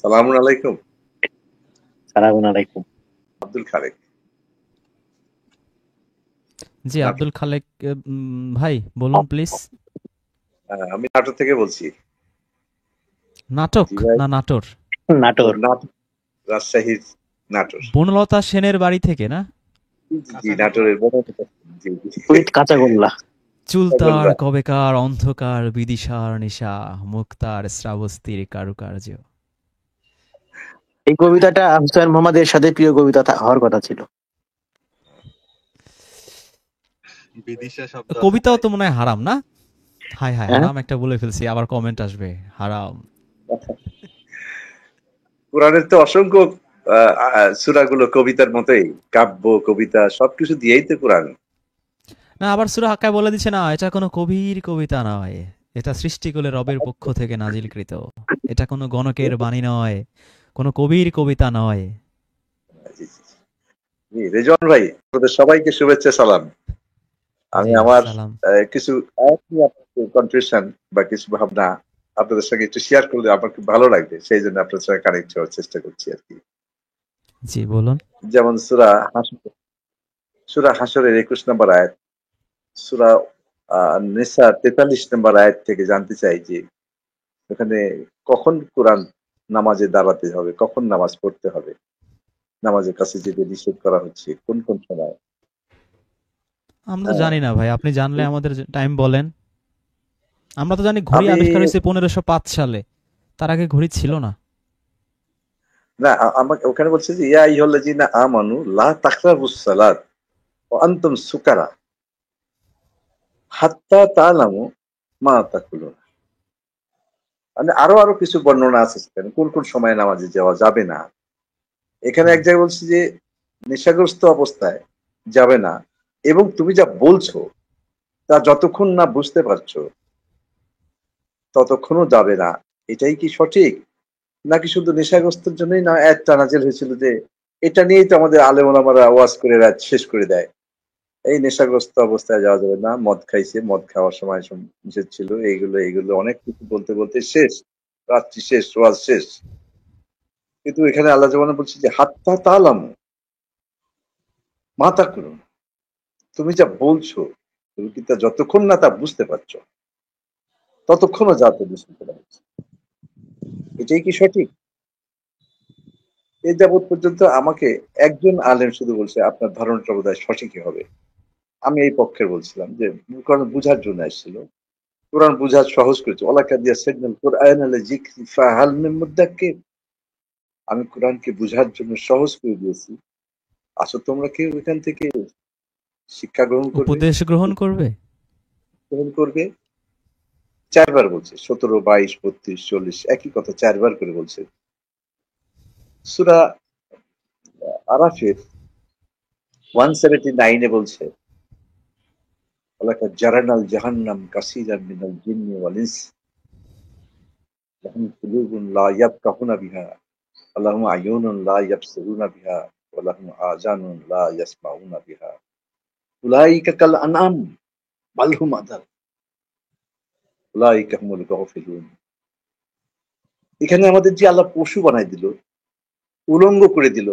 সালামুন আলাইকুম। সালামুন আলাইকুম। আব্দুল খালেক। জি, নাটোর। আব্দুল খালেক ভাই বলুন প্লিজ। আমি নাটোর থেকে বলছি। নাটক জি ভাই। না নাটোর? নাটোর। নাটোর, রাজশাহীর নাটোর। বনলতা সেনের বাড়ি থেকে না? জি, নাটোরের বনলতা। জি, জি। উইথ কাঁচাগোল্লা। চুলতার বলবা। কবেকার অন্ধকার বিদিশার নিশা, মুক্তার শ্রাবস্তির কারুকার্য। এই কবিতাটা হুসাইন মোহাম্মদের সাথে প্রিয় কবিতা হওয়ার কথা ছিল। বিদিশা শব্দ আছে কবিতাও ভাই। তো মনে হয় হারাম না? হাই হাই, হ্যাঁ, হারাম একটা বলে ফেলছি, আবার কমেন্ট আসবে। হারাম। কোরআনের তো অসংখ্য সূরাগুলো কবিতার মতোই, কাব্য কবিতা সবকিছু দিয়েই তো কোরআন। না, আবার সূরা হাক্কায় বলে দিচ্ছে না, এটা কোনো কবির কবিতা নয়, এটা সৃষ্টিকুলে রবের পক্ষ থেকে নাজিলকৃত। এটা কোনো গণকের বাণী নয়, কোনো কবির কবিতা নয়। জি, জি, জি, রেজওয়ান ভাই, আপনাদের সবাইকে শুভেচ্ছা সালাম। আমি জি আমার সালাম। কিছু কনফিউশন বা কিছু ভাবনা আপনাদের সঙ্গে একটু শেয়ার করলে আমার খুব ভালো লাগবে, সেই জন্য আপনার সঙ্গে কানেক্ট হওয়ার চেষ্টা করছি আর কি। জি বলুন। যেমন সূরা হাসরের 21 নম্বর আয়াত, সূরা নিসা 43 নম্বর আয়াত থেকে জানতে চাই যে এখানে কখন কোরআন নামাজে দাঁড়াতে হবে, কখন নামাজ পড়তে হবে, নামাজের কাছে যেতে নিষেধ করা হচ্ছে কোন কোন সময়। আমরা তো হ্যাঁ, জানি না ভাই, আপনি জানলে আমাদের টাইম বলেন। আমরা তো জানি ঘড়ি আমি আবিষ্কার হয়েছে 1505 সালে, তার আগে ঘড়ি ছিল না। না আমাকে ওখানে বলছে যে ইয়া আইয়ুহাল্লাযীনা আমানু লা তাকরাবুস সালাত ওয়া আনতুম সুকারা হাত্তা তা'লামু মা তাকুলুন। মানে আরো আরো কিছু বর্ণনা আছে সেখানে কোন কোন সময় নামাজে যাওয়া যাবে না। এখানে হুম। এক জায়গায় বলছি যে নেশাগ্রস্ত অবস্থায় যাবে না, এবং তুমি যা বলছো তা যতক্ষণ না বুঝতে পারছো ততক্ষণও যাবে না। এটাই কি সঠিক, নাকি শুধু নেশাগ্রস্তের জন্যই না আয়াতটা নাযিল হয়েছিল? যে এটা নিয়েই তো আমাদের আলেম ওলামারা ওয়াজ করে রাত শেষ করে দেয়। এই নেশাগ্রস্ত অবস্থায় যাওয়া যাবে না, মদ খাইছে, মদ খাওয়ার সময় নিষেধ ছিল, এইগুলো এইগুলো অনেক কিছু বলতে বলতে শেষ, রাত্রি শেষ, ওয়াজ শেষ। কিন্তু এখানে আল্লাহ যেমন বলছে যে হাত্তা তালাম মাতা করুন, তুমি যা বলছো তুমি কি তা যতক্ষণ না তা বুঝতে পারছো ততক্ষণও যাতে বুঝতে পারা হচ্ছে। এটাই কি সঠিক? এই যাবৎ পর্যন্ত আমাকে একজন আলেম শুধু বলছে আপনার ধারণাটা বোধহয় সঠিকই হবে। আমি এই পক্ষের বলছিলাম যে কোরআন বুঝার জন্য আসছিল, কোরআন বুঝা সহজ করেছে। ওয়ালাকা দিয়া সাইয়্যিদুল কুরআন আলা যিকরি ফাহাল মিন মুদ্দাক্কির। আমি কোরআনকে বুঝার জন্য সহজ করে দিয়েছি। আসো তোমরা কেউ এখান থেকে শিক্ষা গ্রহণ করবে, উপদেশ গ্রহণ করবে। গ্রহণ করবে। ৪ বার বলছে। ১৭, ২২, ৩২, ৪০ একই কথা ৪ বার করে বলছে। সূরা আরাফের 179 এ বলছে ওয়ালাকাদ জারানাল জাহান্নাম কাসীরাম মিনাল জিন্নি ওয়াল ইনস লাহুম কুলুবুন লা ইয়াফকাহুনা বিহা ওয়া লাহুম আয়ুনুন লা ইয়াবসিরুনা বিহা ওয়া লাহুম আযানুন লা ইয়াসমাউনা বিহা উলাইকা কাল আনআম বাল হুম আযাল উলাইকা হুমুল গাফিলুন। এখানে আমাদের যে আল্লাহ পশু বানাই দিল, উলঙ্গ করে দিল,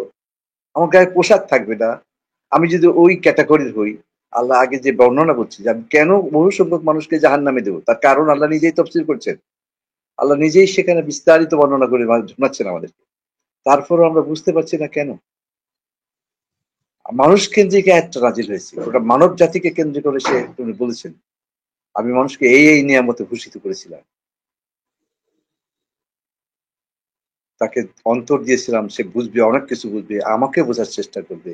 আমার গায়ে পোশাক থাকবে না, আমি যদি ওই ক্যাটাগরির হই, আল্লাহ আগে যে বর্ণনা করছে যে আমি কেন বহু সংখ্যক মানুষকে জাহান্নামে দেবো, তার কারণ আল্লাহ নিজেই তফসিল করছেন। আল্লাহ নিজেই সেখানে বিস্তারিত বর্ণনা করে শোনাচ্ছেন আমাদেরকে। তারপরও আমরা বুঝতে পারছি না কেন। মানুষ কেন্দ্রিক একটা নাজিল হয়েছে, ওটা মানব জাতিকে কেন্দ্র করে সে তিনি বলেছেন আমি মানুষকে এই এই নিয়ামতে ভূষিত করেছিলাম, তাকে অন্তর দিয়েছিলাম, সে বুঝবে, অনেক কিছু বুঝবে, আমাকে বোঝার চেষ্টা করবে।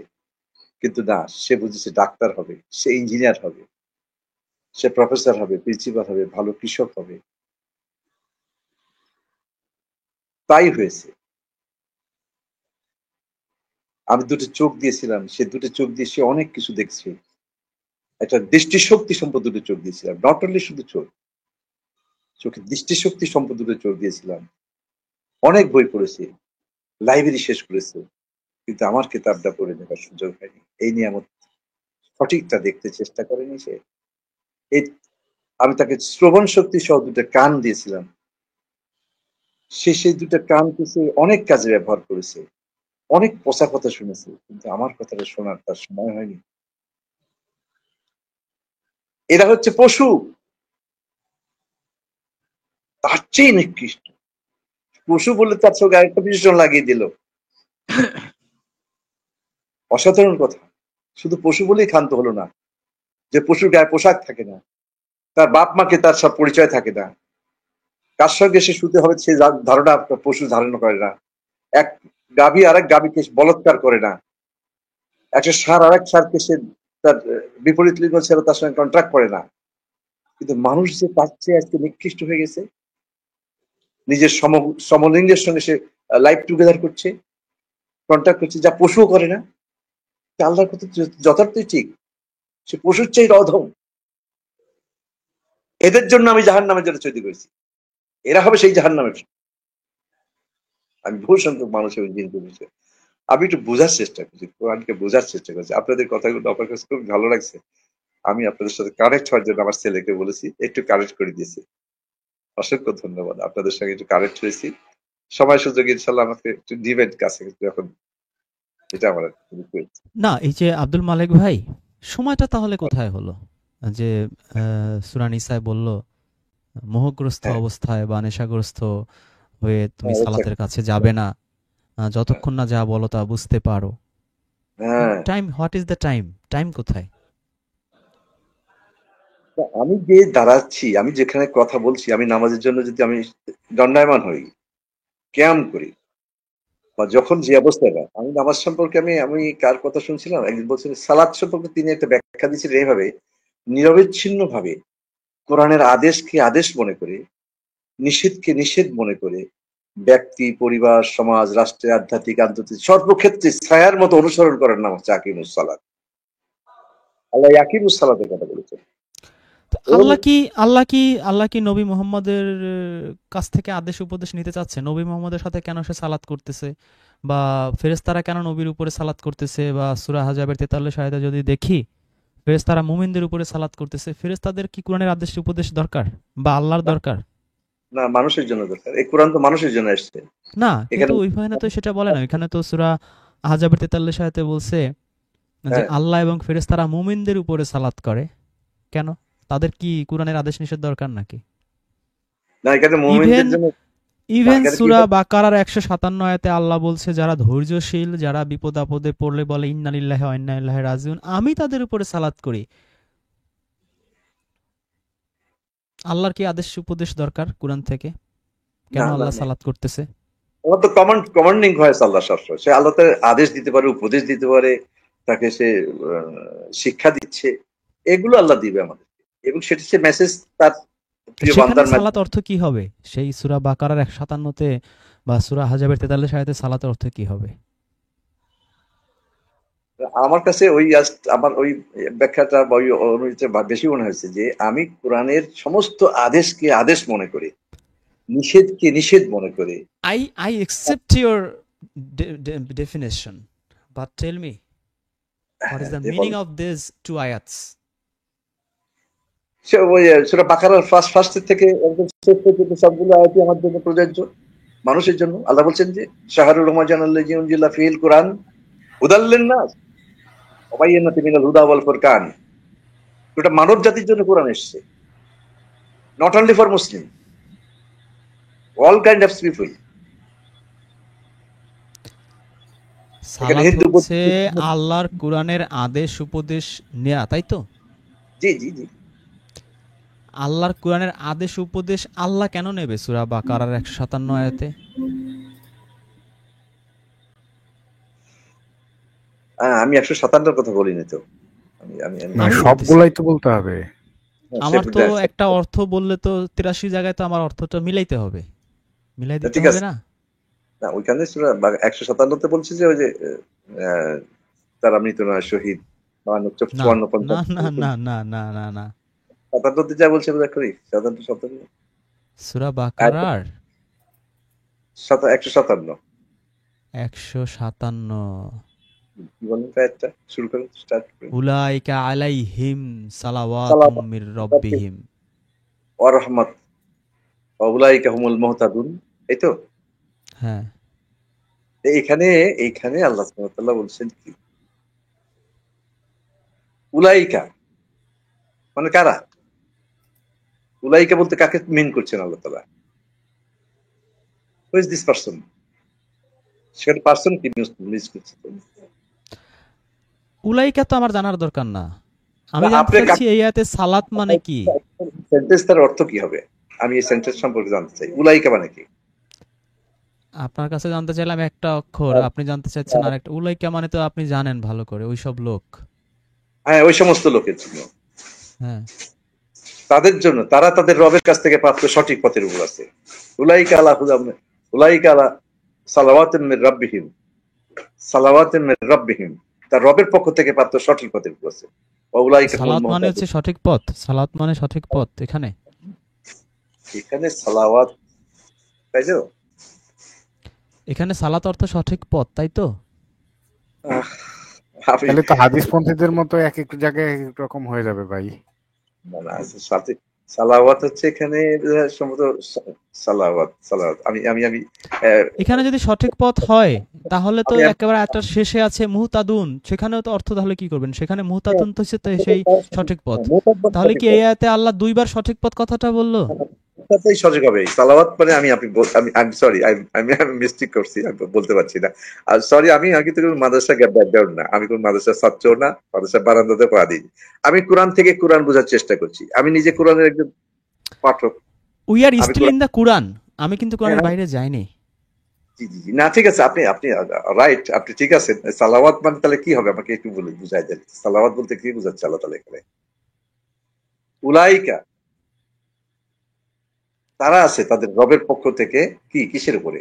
কিন্তু না, সে বুঝেছে ডাক্তার হবে, সে ইঞ্জিনিয়ার হবে, সে প্রফেসর হবে, প্রিন্সিপাল হবে, ভালো কৃষক হবে। তাই হয়েছে। আমি দুটো চোখ দিয়েছিলাম, সে দুটো চোখ দিয়ে সে অনেক কিছু দেখছে। একটা দৃষ্টিশক্তি সম্পদ দুটো চোখ দিয়েছিলাম, নট অনলি শুধু চোখ, চোখের দৃষ্টিশক্তি সম্পদ দুটো চোখ দিয়েছিলাম। অনেক বই পড়েছে, লাইব্রেরি শেষ করেছে, কিন্তু আমার কিতাবটা পড়ে দেখার সুযোগ হয়নি। এই নিয়ে আমার সঠিকটা দেখতে চেষ্টা করেনি সে। এই আমি তাকে শ্রবণ শক্তি সহ দুটো কান দিয়েছিলাম, সে সেই দুটো কানকে সে অনেক কাজে ব্যবহার করেছে, অনেক পচা কথা শুনেছে, কিন্তু আমার কথাটা শোনার তার সময় হয়নি। এরা হচ্ছে পশু, তার চেয়ে নিকৃষ্ট। পশু বলে তার সঙ্গে আরেকটা বিশেষণ লাগিয়ে দিল, অসাধারণ কথা। শুধু পশু বলেই ক্ষান্ত হলো না, যে পশুর গায়ে পোশাক থাকে না, তার বাপ মাকে তার সব পরিচয় থাকে না, কার সঙ্গে সে শুতে হবে সে ধারণা পশু ধারণা করে না, এক গাভী আরেক গাভীকে বলৎকার করে না, একটা সার আরেক সারকে সে তার বিপরীত লিঙ্গ ছেড়ে তার সঙ্গে কন্ট্রাক্ট করে না। কিন্তু মানুষ যে তার চেয়ে আজকে নিকৃষ্ট হয়ে গেছে, নিজের সমলিঙ্গের সঙ্গে সে লাইফ টুগেদার করছে, কন্ট্রাক্ট করছে, যা পশুও করে না। তা আল্লাহর কথা যথার্থই ঠিক, সে পশুর চেয়ে অধম। এদের জন্য আমি জাহান্নামের জন্য তৈরি করেছি, এরা হবে সেই জাহান্নামের। আমি বহু সংখ্যক মানুষের চিন্তা করছি, আমি একটু বোঝার চেষ্টা করছি, কোরআনকে বোঝার চেষ্টা করছি। আপনাদের কথাগুলো আমার কাছে খুব ভালো লাগছে। আমি আপনাদের সাথে কানেক্ট হওয়ার জন্য আমার ছেলেকে বলেছি, একটু কানেক্ট করে দিয়েছি। অসংখ্য ধন্যবাদ, আপনাদের সঙ্গে একটু কানেক্ট হয়েছি। সময় সুযোগ ইনশাল্লাহ আমাকে একটু দিবেন কাছে যখন, এটা আমার request। না, এই যে আব্দুল মালেক ভাই, সময়টা তাহলে কোথায় হলো যে সূরা নিসায় বলল মোহগ্রস্ত হ্যাঁ, অবস্থায় বা নেশাগ্রস্ত হয়ে তুমি হ্যাঁ, সালাতের কাছে যাবে না যতক্ষণ না যা বলো তা বুঝতে পারো। হ্যাঁ। Time, what is the time? Time কোথায়? তা আমি যে দাঁড়াচ্ছি, আমি যেখানে কথা বলছি, আমি নামাজের জন্য যদি আমি দণ্ডায়মান হই, ক্যাম করি, বা যখন যে অবস্থায় না, আমি নামাজ সম্পর্কে আমি আমি কার কথা শুনছিলাম, একদিন বলছিলেন সালাত সম্পর্কে তিনি একটা ব্যাখ্যা দিয়েছিলেন এইভাবে, নিরবিচ্ছিন্ন ভাবে কোরআনের আদেশকে আদেশ মনে করে, নিষেধকে নিষেধ মনে করে, ব্যক্তি, পরিবার, সমাজ, রাষ্ট্রের আধ্যাত্মিক, আন্তর্জাতিক সর্বক্ষেত্রে ছায়ার মতো অনুসরণ করার নাম হচ্ছে আকিমুস সালাত। আল্লাহ আকিমুস সালাতের কথা বলেছেন। তো এবং আল্লাহ কি নবী মুহাম্মদের কাছ থেকে আদেশ উপদেশ নিতে চাচ্ছে? নবী মুহাম্মদের সাথে কেন সে সালাত করতেছে, বা ফেরেশতারা কেন নবীর উপরে সালাত করতেছে? বা সূরা হাজাবের 43 আয়াতে যদি দেখি ফেরেশতারা মুমিনদের উপরে সালাত করতেছে, ফেরেশতাদের কি কোরআনের আদেশ উপদেশ দরকার বা আল্লাহর না, দরকার? না, মানুষের জন্য দরকার, এই কোরআন তো মানুষের জন্য এসছে। না, কিন্তু এখানে ওইখানে তো সেটা বলে না। ওইখানে তো সূরা আহজাবের 43 আয়াতে বলছে যে হ্যাঁ, আল্লাহ এবং ফেরেশতারা মুমিনদের উপরে সালাত করে। কেন? তাদের কি কোরআনের আদেশ নিষেধ দরকার নাকি? না, এখানে ইভেন মুমিনদের জন্য। না, ইভেন এখানে কি সূরা বাকারার 157 আয়াতে আল্লাহ বলছে যারা ধৈর্যশীল, যারা বিপদ আপদে পড়লে বলে ইন্না লিল্লাহি ওয়া ইন্না ইলাইহি রাজিউন, আমি তাদের উপরে সালাত করি। আল্লাহর কি আদেশ উপদেশ দরকার কোরআন থেকে? না, কেন না, আল্লাহ না, সালাত করতেছে? আমার তো কমান্ডিং ভয়েস আল্লাহ সবসময়, সে আল্লাহতে আদেশ দিতে পারে, উপদেশ দিতে পারে, তাকে সে শিক্ষা দিচ্ছে, এগুলো আল্লাহ দিবে আমাদের, এবং সেটি সে মেসেজ তার তো প্রিয় সেখানে বান্দার সালাত মাধ্যমে। অর্থ কি হবে? সেই সূরা বাকারার 157 তে বা সূরা হাজাবের 43 আয়াতে সালাতের অর্থ কি হবে? আমার কাছে ওই আমার ওই ব্যাখ্যাটা বা ওই অনুযায়ী বেশি মনে হয়েছে যে আমি কোরআনের সমস্ত আদেশকে আদেশ মনে করি, নিষেধকে নিষেধ মনে করি। I accept your definition, but tell me what is হ্যাঁ, the এবং meaning of these two ayats? সে ওই সেটা বাকারার ফার্স্টের থেকে একদম শেষ পর্যন্ত সবগুলো আয়াতই আমার জন্য প্রযোজ্য, মানুষের জন্য। আল্লাহ বলছেন যে শাহরুর রহমান আল্লাযী উনজিলা ফিহিল কুরআন হুদাল লিন-নাস ওয়া বায়্যিনাতিন মিনাল হুদা ওয়াল ফুরকান। এটা মানব জাতির জন্য কোরআন এসেছে, not only for Muslim, all kind of people. এখানে সালাত হিন্দু, হচ্ছে আল্লাহর কোরআনের আদেশ উপদেশ নেয়া, তাই তো? জি, জি, জি। আল্লাহর কোরআনের আদেশ উপদেশ আল্লাহ কেন নেবে সূরা বাকারার 157 আয়াতে? আমি 157 কথা বলিনি তো। আমি আমি আমি না, আমি বলতেছি। সবগুলাই তো বলতে হবে। আমার তো একটা অর্থ বললে তো 83 জায়গায় তো আমার অর্থটা মিলাইতে হবে। মিলাই দিতে ঠিক হবে আছে। না? না, ওইখানে 157 বলছে যে ওই যে আহ, তারা মৃত নয়, শহীদ, 52, না 54, না 50, না না না না না না 57 যা বলছে বোধ করি 57, সূরা বাকারার 157। 157 কি বলেন একটা শুরু করেন, স্টার্ট করেন। উলাইকা আলাইহিম সালাওয়াতুম সালাম মির রাব্বিহিম। ওয়া রাহমাত ওয়া উলাইকা হুমুল মুহতাদুন। এই তো হ্যাঁ, এইখানে এইখানে আল্লাহ সুবহানাহু ওয়া তাআলা বলছেন কি উলাইকা মানে কারা? উলাইকা বলতে কাকে মিন করছেন আল্লাহ তাআলা? Who is this person? সেখানে পারসন কি মিস করছে? উলাইকা তো আমার জানার দরকার না। আমি জানতে আপনি চাচ্ছি এই আয়াতে সালাত মানে কি? সেন্টেন্সটার অর্থ কি হবে? আমি এই সেন্টেন্স সম্পর্কে জানতে চাই। উলাইকা মানে কি? আপনার কাছে জানতে চাইলাম একটা অক্ষর, আপনি জানতে চাচ্ছেন আরেকটা। উলাইকা মানে তো আপনি জানেন ভালো করে, ওইসব লোক। হ্যাঁ, ওই সমস্ত লোকের জন্য। হ্যাঁ, তাদের জন্য তারা তাদের রবের কাছ থেকে প্রাপ্ত সঠিক পথের উপর আছে। উলাইকা আলা হুদাম উলাইকা আলা সালাওয়াতুম মির রাব্বিহিম সালাওয়াতুম মির রাব্বিহিম তার রবের পক্ষ থেকে প্রাপ্ত সঠিক পথের উপর আছে। ওয়া উলাইকা হুমুল সালাত মানে মুহতাদুন। হচ্ছে সঠিক পথ। সালাত মানে সঠিক পথ এখানে। এখানে সালাওয়াত তাই তো? এখানে সালাত অর্থ সঠিক পথ, তাই তো? আহ, আমি তাহলে তো হাদিস পন্থীদের মতো এক এক জায়গায় এক এক রকম হয়ে যাবে ভাই। না না সাথে সালাওয়াত হচ্ছে এখানে সম্ভবত সালাওয়াত সালাওয়াত আমি আমি আমি এখানে যদি সঠিক পথ হয় তাহলে তো আমি একেবারে একটা শেষে আছে মুহতাদুন, সেখানেও তো অর্থ তাহলে কি করবেন? সেখানে মুহতাদুন তো হচ্ছে তো সেই সঠিক পথ। তাহলে কি এই আয়াতে আল্লাহ দুইবার সঠিক পথ কথাটা বললো? তাতেই সঠিক হবে। সালাওয়াত মানে আমি আপনি আমি সরি আমি মিস্টেক করছি, আমি বলতে পারছি না। আর সরি, আমি কিন্তু কোনো মাদ্রাসা ব্যাকগ্রাউন্ড না, আমি কোন মাদ্রাসার ছাত্র না, মাদ্রাসা বারান্দাতে পড়া দিই। আমি কোরআন থেকে কোরআন বোঝার চেষ্টা করছি। আমি নিজে কোরআনের একজন পাঠক। উই আর আমি স্টিল ইন দ্য কুরআন। আমি কিন্তু কোরআনের বাইরে যাইনি। জি জি জি না, ঠিক আছে, আপনি আপনি রাইট, আপনি ঠিক আছেন। সালাওয়াত মানে তাহলে কি হবে আমাকে একটু বলে বুঝাই দেন। সালাওয়াত বলতে কি বোঝাচ্ছে আল্লাহ তাআলা এখানে? উলাইকা তারা আছে তাদের রবের পক্ষ থেকে কি কিসের উপরে?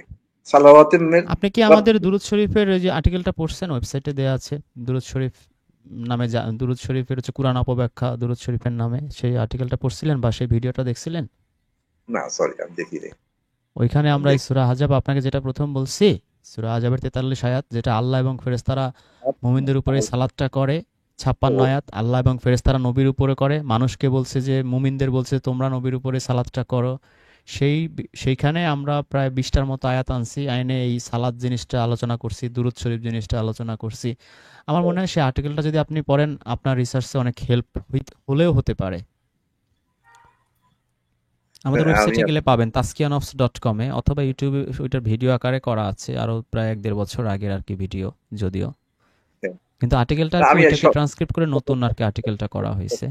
সালাওয়াতের আপনি কি আমাদের দুরূদ শরীফের ওই যে আর্টিকেলটা পড়ছেন? ওয়েবসাইটে দেয়া আছে দুরূদ শরীফ নামে, দুরূদ শরীফের হচ্ছে কুরআন অপব্যাখ্যা দুরূদ শরীফের নামে, সেই আর্টিকেলটা পড়ছিলেন বা সেই ভিডিওটা দেখছিলেন? না সরি আমি দেখিনি। ওইখানে আমরা এই সূরা আহজাব আপনাকে যেটা প্রথম বলছি, সূরা আহজাবের 43 আয়াত, যেটা আল্লাহ এবং ফেরেশতারা মুমিনদের উপরে সালাতটা করে। 56 আয়াত আল্লাহ এবং ফেরেশতারা নবীর উপরে করে। মানুষকে বলছে যে, মুমিনদের বলছে তোমরা নবীর উপরে সালাতটা করো। সেইখানে আমরা প্রায় 20টার মতো আয়াত আনছি, আইনে এই সালাত জিনিসটা আলোচনা করছি, দুরূদ শরীফ জিনিসটা আলোচনা করছি। আমার মনে হয় সেই আর্টিকেলটা যদি আপনি পড়েন আপনার রিসার্চে অনেক হেল্প হলেও হতে পারে। আমাদের ওয়েবসাইটে গেলে পাবেন taskiyanofs.com এ, অথবা ইউটিউবে ওইটার ভিডিও আকারে করা আছে, আরো প্রায় 1-1.5 বছর আগের আর কি ভিডিও যদিও, কিন্তু আর্টিকেলটা আর কি ওইটাকে ট্রান্সক্রিপ্ট করে নতুন আর কি আর্টিকেলটা করা হয়েছে।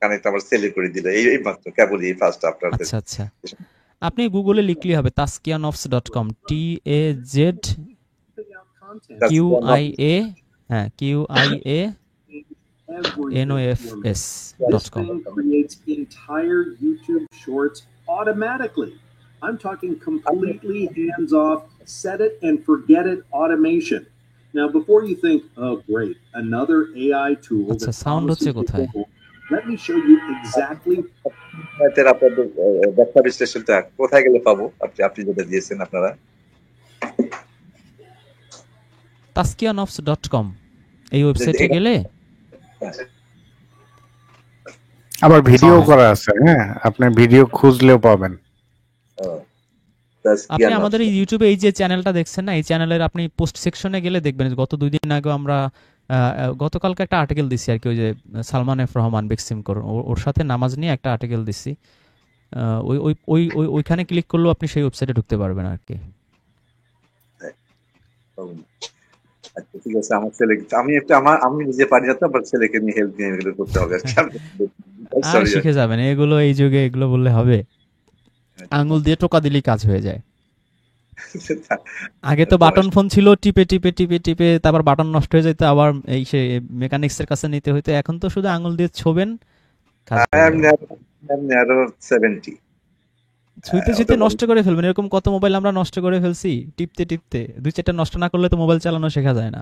কানেক্ট আবার সেল করে দিল এই মাত্র কেবলই এই ফার্স্ট আপনাদের। আচ্ছা আচ্ছা, আপনি গুগলে লিখলেই হবে taskiyanofs.com, TAZQIA, হ্যাঁ QIANOFS.com. Creates entire YouTube shorts automatically. I'm talking completely hands-off, set it and forget it automation. Now, before you think, oh, great, another AI tool আচ্ছা, that সাউন্ড হচ্ছে promises কোথায়? to- let me show you exactly আপনাদের ব্যাখ্যা বিশ্লেষণটা কোথায় গেলে পাবো? আপনি যেটা দিয়েছেন আপনারা taskiyanofs.com এই ওয়েবসাইটে গেলে আবার ভিডিও করা আছে, হ্যাঁ আপনি ভিডিও খুঁজলেও পাবেন। আপনি আমাদের এই ইউটিউবে এই যে চ্যানেলটা দেখছেন না, এই চ্যানেলের আপনি পোস্ট সেকশনে গেলে দেখবেন গত 2 দিন আগে আমরা গতকালকে একটা আর্টিকেল দিছি আর কি, ওই যে সালমান এফ রহমান বেক্সিম করুন ওর সাথে নামাজ নিয়ে একটা আর্টিকেল দিছি। ওই ওই ওই ওইখানে ক্লিক করলেও আপনি সেই ওয়েবসাইটে ঢুকতে পারবেন আর কি। আচ্ছা ঠিক আছে, আমার ছেলে আমি নিজে পারি না তো, আমার ছেলেকে নিয়ে হেল্প নিয়ে এগুলো করতে হবে। আর শিখে যাবেন এগুলো, এই যুগে এগুলো বললে হবে? আঙ্গুল দিয়ে টোকা দিলেই কাজ হয়ে যায়। আগে তো বাটন ফোন ছিল, টিপে টিপে টিপে টিপে তারপর বাটন নষ্ট হয়ে যেত, আবার এই সে মেকানিক্সের কাছে নিতে হইতো। এখন তো শুধু আঙ্গুল দিয়ে ছোবেন, ছুঁইতে ছুঁইতে নষ্ট করে ফেলবেন। এরকম কত মোবাইল আমরা নষ্ট করে ফেলছি টিপতে টিপতে। 2-4টা নষ্ট না করলে তো মোবাইল চালানো শেখা যায় না।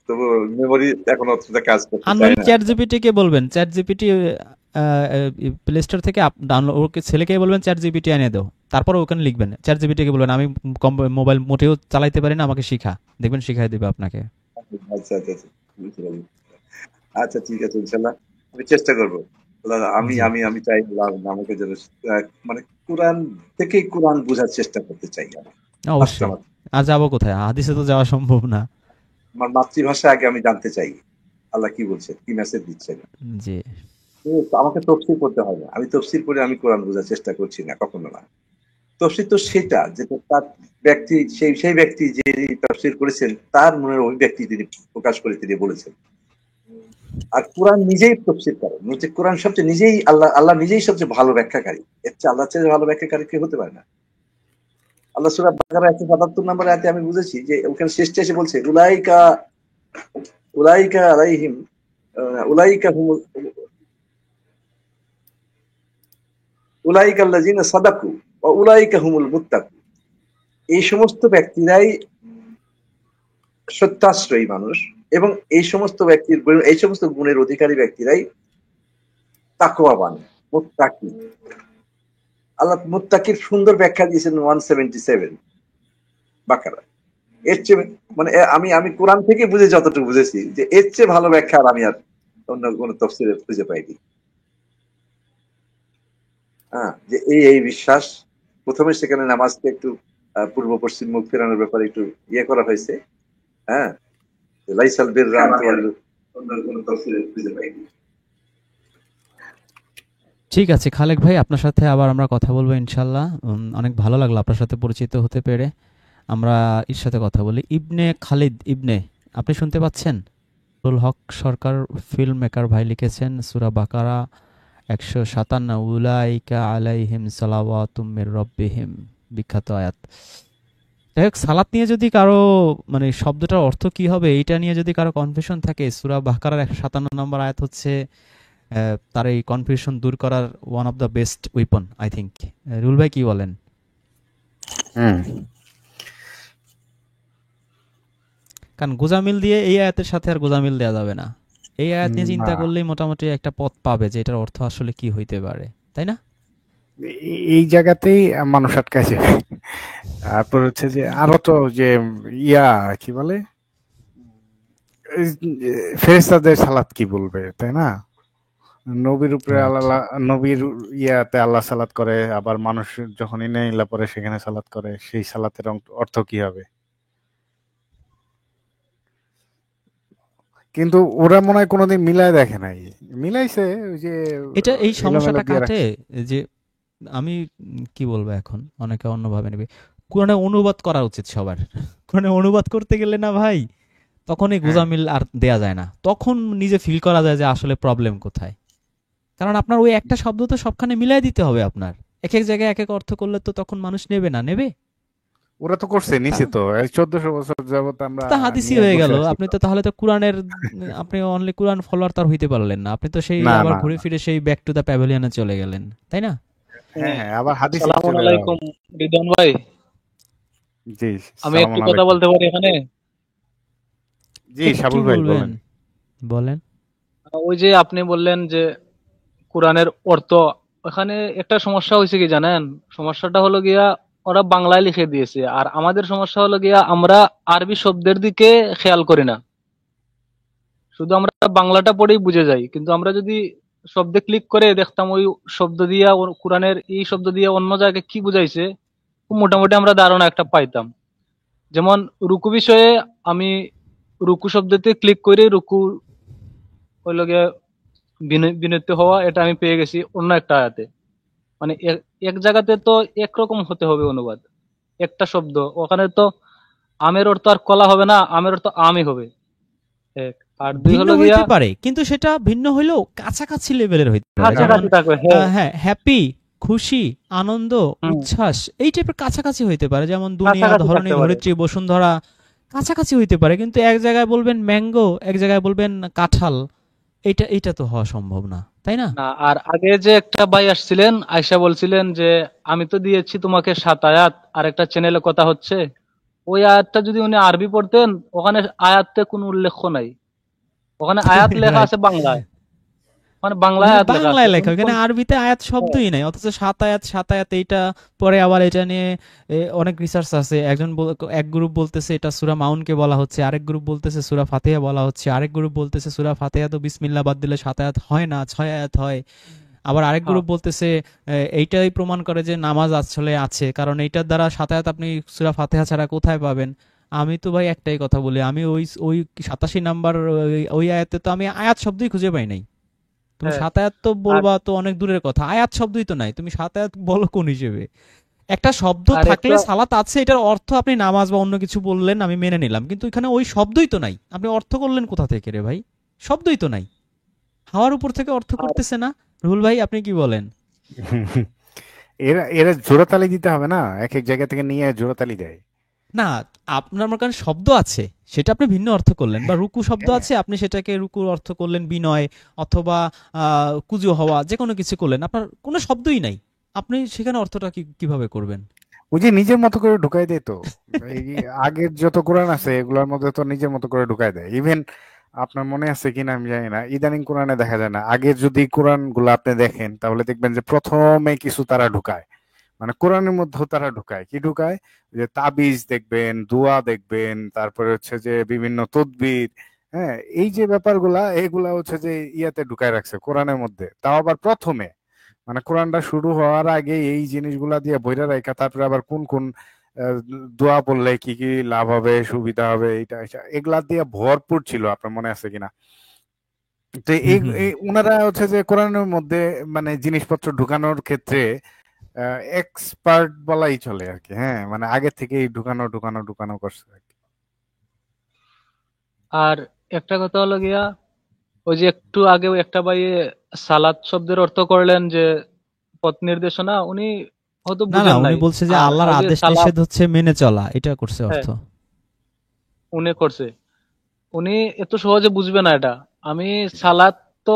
তবু মেমোরি এখন অতটা কাজ করতে চায় আননোন না। চ্যাট জিপিটি কে বলবেন, চ্যাট জিপিটি প্লে স্টোর থেকে ডাউনলোড, ওকে ছেলেকে বলবেন চ্যাট জিপিটি এনে দাও, তারপর ওখানে লিখবেন। চ্যাট জিপিটি কে বলবেন আমি মোবাইল মোটেও চালাইতে পারি না, আমাকে শিখা, দেখবেন শিখাই দেবে আপনাকে। আচ্ছা আচ্ছা আচ্ছা ঠিক আছে, ইনশাআল্লাহ আমি চেষ্টা করবো। আমি জি আমি আমি চাই আল্লাহ আমাকে যেন মানে কোরআন থেকেই কোরআন বোঝার চেষ্টা করতে চাই আমি। ফার্স্ট অবশ্যই। আর যাবো কোথায়? হাদিসে তো যাওয়া সম্ভব না। আমার মাতৃভাষা আগে আমি জানতে চাই আল্লাহ কি বলছেন, কি মেসেজ দিচ্ছেন। জি আমাকে তফসির করতে হয় না, আমি তফসির করে আমি কোরআন বোঝার চেষ্টা করছি না, কখনো না। তফসির তো সেটা যেটা তার ব্যক্তি, সেই ব্যক্তি যে তফসির করেছেন তার মনের অভিব্যক্তি তিনি প্রকাশ করে তিনি বলেছেন। আর কোরআন নিজেই তফসির করে, কোরআন সবচেয়ে নিজেই আল্লাহ নিজেই সবচেয়ে ভালো ব্যাখ্যাকারী। এর চেয়ে আল্লাহ চেয়ে ভালো ব্যাখ্যাকারী কেউ হতে পারে না। আল্লাহ সূরা বাকারা 177 নম্বর আয়াতে আমি বুঝেছি যে ওখানে শেষে এসে বলছে উলাইকা উলাইকা আলাইহিম উলাইকা হুমুল উলাইকা আল্লাযিনা সাদাকু ওয়া উলাইকা হুমুল মুত্তাকুন। এই সমস্ত ব্যক্তিরাই সত্যাশ্রয়ী মানুষ এবং এই সমস্ত গুণের অধিকারী ব্যক্তিরাই তাকওয়াবান, মুত্তাকি। আল্লাহ মুত্তাকির সুন্দর ব্যাখ্যা দিয়েছেন 177 বাকারা। এর চেয়ে মানে আমি কোরআন থেকে বুঝে যতটুকু বুঝেছি যে এর চেয়ে ভালো ব্যাখ্যা আর আমি আর অন্য কোন তফসিরে খুঁজে পাইনি। হ্যাঁ, যে এই বিশ্বাস প্রথমে সেখানে নামাজকে একটু পূর্ব পশ্চিম মুখ ফেরানোর ব্যাপারে একটু ইয়ে করা হয়েছে। হ্যাঁ, লাইসাল বিররা আন তুওয়াল্লু, অন্য কোন তফসিরে খুঁজে পাইনি। ঠিক আছে খালেক ভাই, আপনার সাথে আবার আমরা কথা বলবো ইনশাল্লাহ। অনেক ভালো লাগলো আপনার সাথে পরিচিত হতে পেরে। আমরা এর সাথে কথা বলি। ইবনে খালিদ ইবনে, আপনি শুনতে পাচ্ছেন? নুরুল হক সরকার ফিল্ম মেকার ভাই লিখেছেন সূরা বাকারা 157 উলাইকা আলাইহিম সালাওয়াতুম মির রাব্বিহিম, বিখ্যাত আয়াত। যাই হোক, সালাত নিয়ে যদি কারো মানে শব্দটার অর্থ কি হবে এইটা নিয়ে যদি কারো কনফিউশন থাকে, সূরা বাকারার 157 নম্বর আয়াত হচ্ছে তার এই কনফিউশন দূর করার one of the best weapon I think. Rule ভাই কি বলেন? হুম কারণ গোজামিল দিয়ে এই আয়াতের সাথে আর গোজামিল দেওয়া যাবে না। এই আয়াত নিয়ে চিন্তা না, করলেই মোটামুটি একটা পথ পাবে যে এটার অর্থ আসলে কি হইতে পারে, তাই না? এই জায়গাতেই মানুষ আটকায় যায়। তারপর হচ্ছে যে আরো তো যে ইয়া কি বলে এই ফেরেশতাদের সালাত কি বলবে, তাই না? নবীর উপরে রাইট। আল্লাহ, নবীর ইয়াতে আল্লাহ সালাত করে, আবার মানুষ যখন ইনাইল্লাহ পরে সেখানে সালাত করে, সেই সালাতের অর্থ কি হবে? কিন্তু ওরা মনে হয় কোনোদিন মিলায় দেখে নাই। মিলাইছে ওই যে এটা এই এলোমেলো সমস্যাটা দিয়ে কাটে রাখছে। যে আমি কি বলবো এখন, অনেকে অন্যভাবে নেবে। কোরআনে অনুবাদ করা উচিত সবার। কোরআনে অনুবাদ করতে গেলে না ভাই, তখন এই হ্যাঁ, গোজামিল আর দেয়া যায় না। তখন নিজে ফিল করা যায় যে আসলে প্রবলেম কোথায়। কারণ আপনার ওই একটা শব্দ তো সবখানে মিলাই দিতে হবে আপনার। এক এক জায়গায় এক এক অর্থ করলে তো তখন মানুষ নেবে না, নেবে? ওরা তো করছে, নিচে তা তো 1400 বছর যাবত আমরা তা হাদিসই নিয়ে হয়ে বসে গেল। আছি আপনি তো। তো তাহলে তো কোরআনের আপনি অনলি কোরআন ফলোয়ার তার হইতে পারলেন না। আপনি তো সেই না আবার না ঘুরে না, ফিরে সেই ব্যাক টু দ্য প্যাভিলিয়নে চলে গেলেন, তাই না? হ্যাঁ হ্যাঁ, আবার হাদিসে আসসালামু চলে যাওয়া আলাইকুম হবে। রিদওয়ান ভাই, জি, আমি সালাম একটু কথা আলাইকুম। বলতে পারি এখানে? জি একটু সাবুল ভাই বলবেন, বলেন। বলেন। ওই যে আপনি বললেন যে কোরআনের অর্থ, এখানে একটা সমস্যা হয়েছে কি জানেন? সমস্যাটা হলো গিয়া ওরা বাংলায় লিখে দিয়েছে, আর আমাদের সমস্যা হলো গিয়া আমরা আরবি শব্দের দিকে খেয়াল করি না, শুধু আমরা বাংলাটা পড়েই বুঝে যাই। কিন্তু আমরা যদি শব্দে ক্লিক করে দেখতাম ওই শব্দ দিয়া কোরআনের এই শব্দ দিয়ে অন্য জায়গায় কি বুঝাইছে, খুব মোটামুটি আমরা ধারণা একটা পাইতাম। যেমন রুকু বিষয়ে আমি রুকু শব্দতে ক্লিক করে রুকু হইল গিয়ে বিনীত হওয়া, এটা আমি পেয়ে গেছি অন্য একটা আয়াতে। মানে এক জায়গাতে তো একরকম হতে হবে অনুবাদ, একটা শব্দ ওখানে তো আমের অর্থ আর কলা হবে না, আমের অর্থ আমই হবে। এক আর দুই ভিন্ন হলো গিয়া হইতে পারে, কিন্তু সেটা ভিন্ন হইলেও কাছাকাছি লেভেলের হইতে পারে। যেমন কাছাকাছি থাকবে। হ্যাঁ, হ্যাঁ, হ্যাপি, খুশি, আনন্দ, হুম, উচ্ছ্বাস এই টাইপের কাছাকাছি হইতে পারে। যেমন দুনিয়া, কাছাকাছি ধরণী, থাকতে পারে। ধরিত্রী, বসুন্ধরা কাছাকাছি হইতে পারে, কিন্তু এক জায়গায় বলবেন ম্যাঙ্গো, এক জায়গায় বলবেন কাঁঠাল। এইটা তো হওয়া সম্ভব না, তাই না? না, আর আগে যে একটা ভাই আসছিলেন আয়সা বলছিলেন যে আমি তো দিয়েছি তোমাকে 7 আয়াত, আর একটা চ্যানেলে কথা হচ্ছে, ওই আয়াতটা যদি উনি আরবি পড়তেন, ওখানে আয়াতে কোনো উল্লেখ নাই, ওখানে আয়াত লেখা রাইট। আছে বাংলায়। মানে বাংলায় ওখানে আয়াত লেখা আছে, বাংলায় লেখা, উনি ওখানে আরবিতে আয়াত শব্দই নাই, অথচ সাত আয়াত এইটা। পরে আবার এটা নিয়ে অনেক রিসার্চ আছে। এক গ্রুপ বলতেছে এটা সূরা মাউনকে বলা হচ্ছে, আরেক গ্রুপ বলতেছে সূরা ফাতিহা বলা হচ্ছে, আরেক গ্রুপ বলতেছে সূরা ফাতিহা তো বিসমিল্লাহ বাদ দিলে 7 আয়াত হয় না, 6 আয়াত হয়। আবার আরেক হ্যাঁ গ্রুপ বলতেছে এইটাই প্রমাণ করে যে নামাজ আসলে আছে, কারণ এইটার দ্বারা 7 আয়াত আপনি সূরা ফাতিহা ছাড়া কোথায় পাবেন। আমি তো ভাই একটাই কথা বলি, আমি ওই ওই 87 নাম্বার ওই আয়াতে তো আমি আয়াত শব্দই খুঁজে পাই নাই। তুমি হ্যাঁ 7 আয়াত তো আর বলবা তো অনেক দূরের কথা, আয়াত শব্দই তো নাই, তুমি 7 আয়াত বলো কোন হিসেবে? একটা শব্দ আর থাকলে একটা সালাত আছে, এটার অর্থ আপনি নামাজ বা অন্য কিছু বললেন, আমি মেনে নিলাম, কিন্তু এখানে ওই শব্দই তো নাই, আপনি অর্থ করলেন কোথা থেকে রে ভাই? শব্দই তো নাই, হাওয়ার উপর থেকে অর্থ আর করতেছে না। রুহুল ভাই আপনি কি বলেন? এরা এরা জোড়াতালি দিতে হবে না, এক এক জায়গা থেকে নিয়ে জোড়াতালি দেয়। না, আপনার মনে করেন শব্দ আছে, সেটা আপনি ভিন্ন অর্থ করলেন, বা রুকু শব্দ হ্যাঁ, আছে, আপনি সেটাকে রুকুর অর্থ করলেন বিনয়, অথবা কুজু হওয়া, যে কোনো কিছু করলেন, আপনার কোনো শব্দই নাই, আপনি সেখানে অর্থটা কিভাবে করবেন? ওই যে নিজের মতো করে ঢুকাই দেয় তো। এই আগের যত কোরআন আছে এগুলোর মধ্যে তো নিজের মতো করে ঢুকাই দেয়। ইভেন আপনার মনে আছে কিনা আমি জানি না, ইদানিং কোরআনে দেখা যায় না, আগে যদি কোরআন গুলো আপনি দেখেন তাহলে দেখবেন যে প্রথমে কিছু তারা ঢুকায়, মানে কোরআনের মধ্যেও তারা ঢুকায়, কি ঢুকায়, যে তাবিজ দেখবেন, দোয়া দেখবেন, তারপরে হচ্ছে যে বিভিন্ন তদবির। হ্যাঁ, এই যে ব্যাপারগুলা এগুলা হচ্ছে যে ইয়াতে ঢুকায় রাখছে কোরআনের মধ্যে, তাও আবার প্রথমে, মানে কোরআনটা শুরু হওয়ার আগে এই জিনিসগুলা দিয়ে বইরা রাখা, তারপরে আবার কোন কোন আহ, দোয়া পড়লে কি কি লাভ হবে, সুবিধা হবে, এইটা এইটা, এগুলা দিয়ে ভরপুর ছিল, আপনার মনে আছে কিনা। তো হুম হুম হুম। উনারা হচ্ছে যে কোরআনের মধ্যে মানে জিনিসপত্র ঢুকানোর ক্ষেত্রে এক্সপার্ট বলাই চলে আর কি। হ্যাঁ, মানে আগে থেকেই ঢুকানো ঢুকানো ঢুকানো করছে আর কি। আর একটা কথা হলো গিয়া, ওই যে একটু আগে ওই একটা ভাই সালাত শব্দের অর্থ করলেন যে পথ নির্দেশনা, উনি হয়তো না না, বুঝেন উনি নাই। বলছে যে আর আল্লাহর ওই যে আদেশ সালাত, নিষেধ হচ্ছে মেনে চলা, এটা করছে হ্যাঁ অর্থ। উনি করছে, উনি এত সহজে বুঝবে না এটা। আমি সালাত তো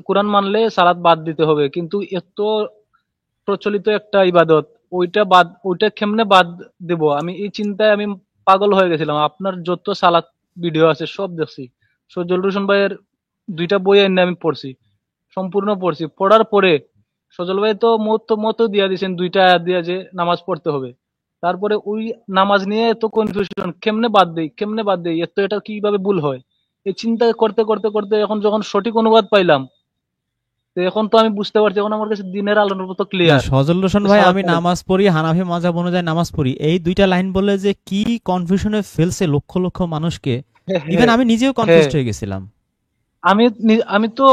কোরআন মানলে সালাত বাদ দিতে হবে, কিন্তু এত প্রচলিত একটা ইবাদত, ওইটা কেমনে বাদ দেব, আমি এই চিন্তায় আমি পাগল হয়ে গেছিলাম। আপনার যত সালাত ভিডিও আছে সব দেখছি, সজল রোশন ভাইয়ের 2টা বই এনে আমি পড়ছি, সম্পূর্ণ পড়ছি। পড়ার পরে সজল ভাই তো মত দিয়া দিয়েছেন 2টা আয়াত দিয়া যে নামাজ পড়তে হবে। তারপরে ওই নামাজ নিয়ে এত কনফিউশন, কেমনে বাদ দেই, এত এটা কিভাবে ভুল হয়, এই চিন্তা করতে করতে করতে এখন যখন সঠিক অনুবাদ পাইলাম, তো এখন তো আমি বুঝতে পারছি, এখন আমার কাছে দিনের আলোর মতো না ক্লিয়ার সজল রোশন যে ভাই, সালাদ আমি মানে নামাজ পড়ি, হানাফি মাযহাব অনুযায়ী নামাজ পড়ি, এই 2টা লাইন বলে যে কি কনফিউশনে ফেলছে লক্ষ লক্ষ মানুষকে, হ্যাঁ ইভেন হ্যাঁ আমি নিজেও হ্যাঁ। কনফিউজড হয়ে গেছিলাম। আমি তো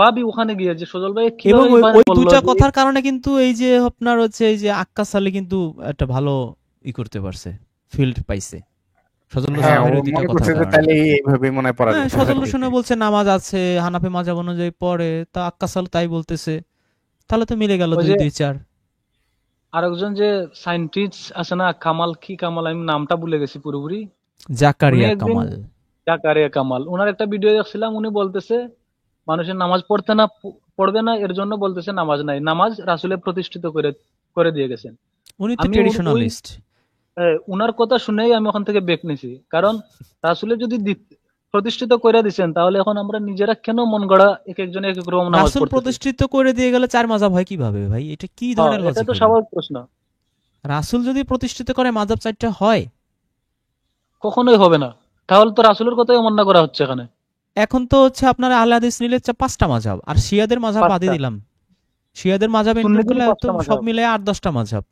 ভাবি ওখানে গিয়ে যে সজল ভাই এবং কিভাবে ওই মানে ওই বললো 2টা যে কথার কারণে কিন্তু এই যে আপনার হচ্ছে এই যে আক্কাস আলী কিন্তু একটা ভালো করতে পারছে, ফিল্ড পাইছে সজল রোশন হ্যাঁ, হ্যাঁ ও ভাইয়ের ওই 2টা মনে করছে কথার যে কারণে। তাহলে এইভাবে মনে হয় পড়া হ্যাঁ, যেত সজল আর রোশনে কি। বলছে নামাজ আছে, হানাফি মাযহাব অনুযায়ী পড়ে, তা আক্কাস আলী তাই বলতেছে, তাহলে তো মিলে গেল ওই 2 যে 2 4। আরেকজন যে সায়েন্টিস্ট আছে না, কি কামাল, আমি নামটা ভুলে গেছি পুরোপুরি। উনি জাকারিয়া একদিন, কামাল। জাকারিয়া কামাল, ওনার একটা ভিডিও দেখছিলাম, উনি বলতেছে মানুষের নামাজ পড়বে না, এর জন্য বলতেছে নামাজ নাই, নামাজ রাসূলের প্রতিষ্ঠিত করে করে দিয়ে গেছেন। উনি তো আমি ওই ট্রেডিশনালিস্ট। উনার কথা শুনেই আমি ওখান থেকে বেক নিছি, কারণ রাসূলের যদি প্রতিষ্ঠিত করে দিছেন, তাহলে এখন আমরা নিজেরা কেন মন গড়া এক একজন এক এক রকম নামাজ রাসূল পড়তেছি। প্রতিষ্ঠিত করে দিয়ে গেলে 4 মাযহাব হয় কিভাবে ভাই? এটা কি হ্যাঁ, ধরনের এটা লজিক তো হলো? স্বাভাবিক প্রশ্ন। রাসূল যদি প্রতিষ্ঠিত করে মাযহাব 4টা হয়? কখনোই হবে না, তাহলে তো রাসূলের কথাই অমান্য করা হচ্ছে এখানে। এখন তো হচ্ছে আপনার আহলে হাদিস নিলে 5টা মাযহাব, আর শিয়াদের মাযহাব বাদই 5টা, দিলাম, শিয়াদের মাযহাব ইনক্লুড সুন্নিদের করলে তো 5টা সব মাযহাব। মিলে 8-10টা মাযহাব।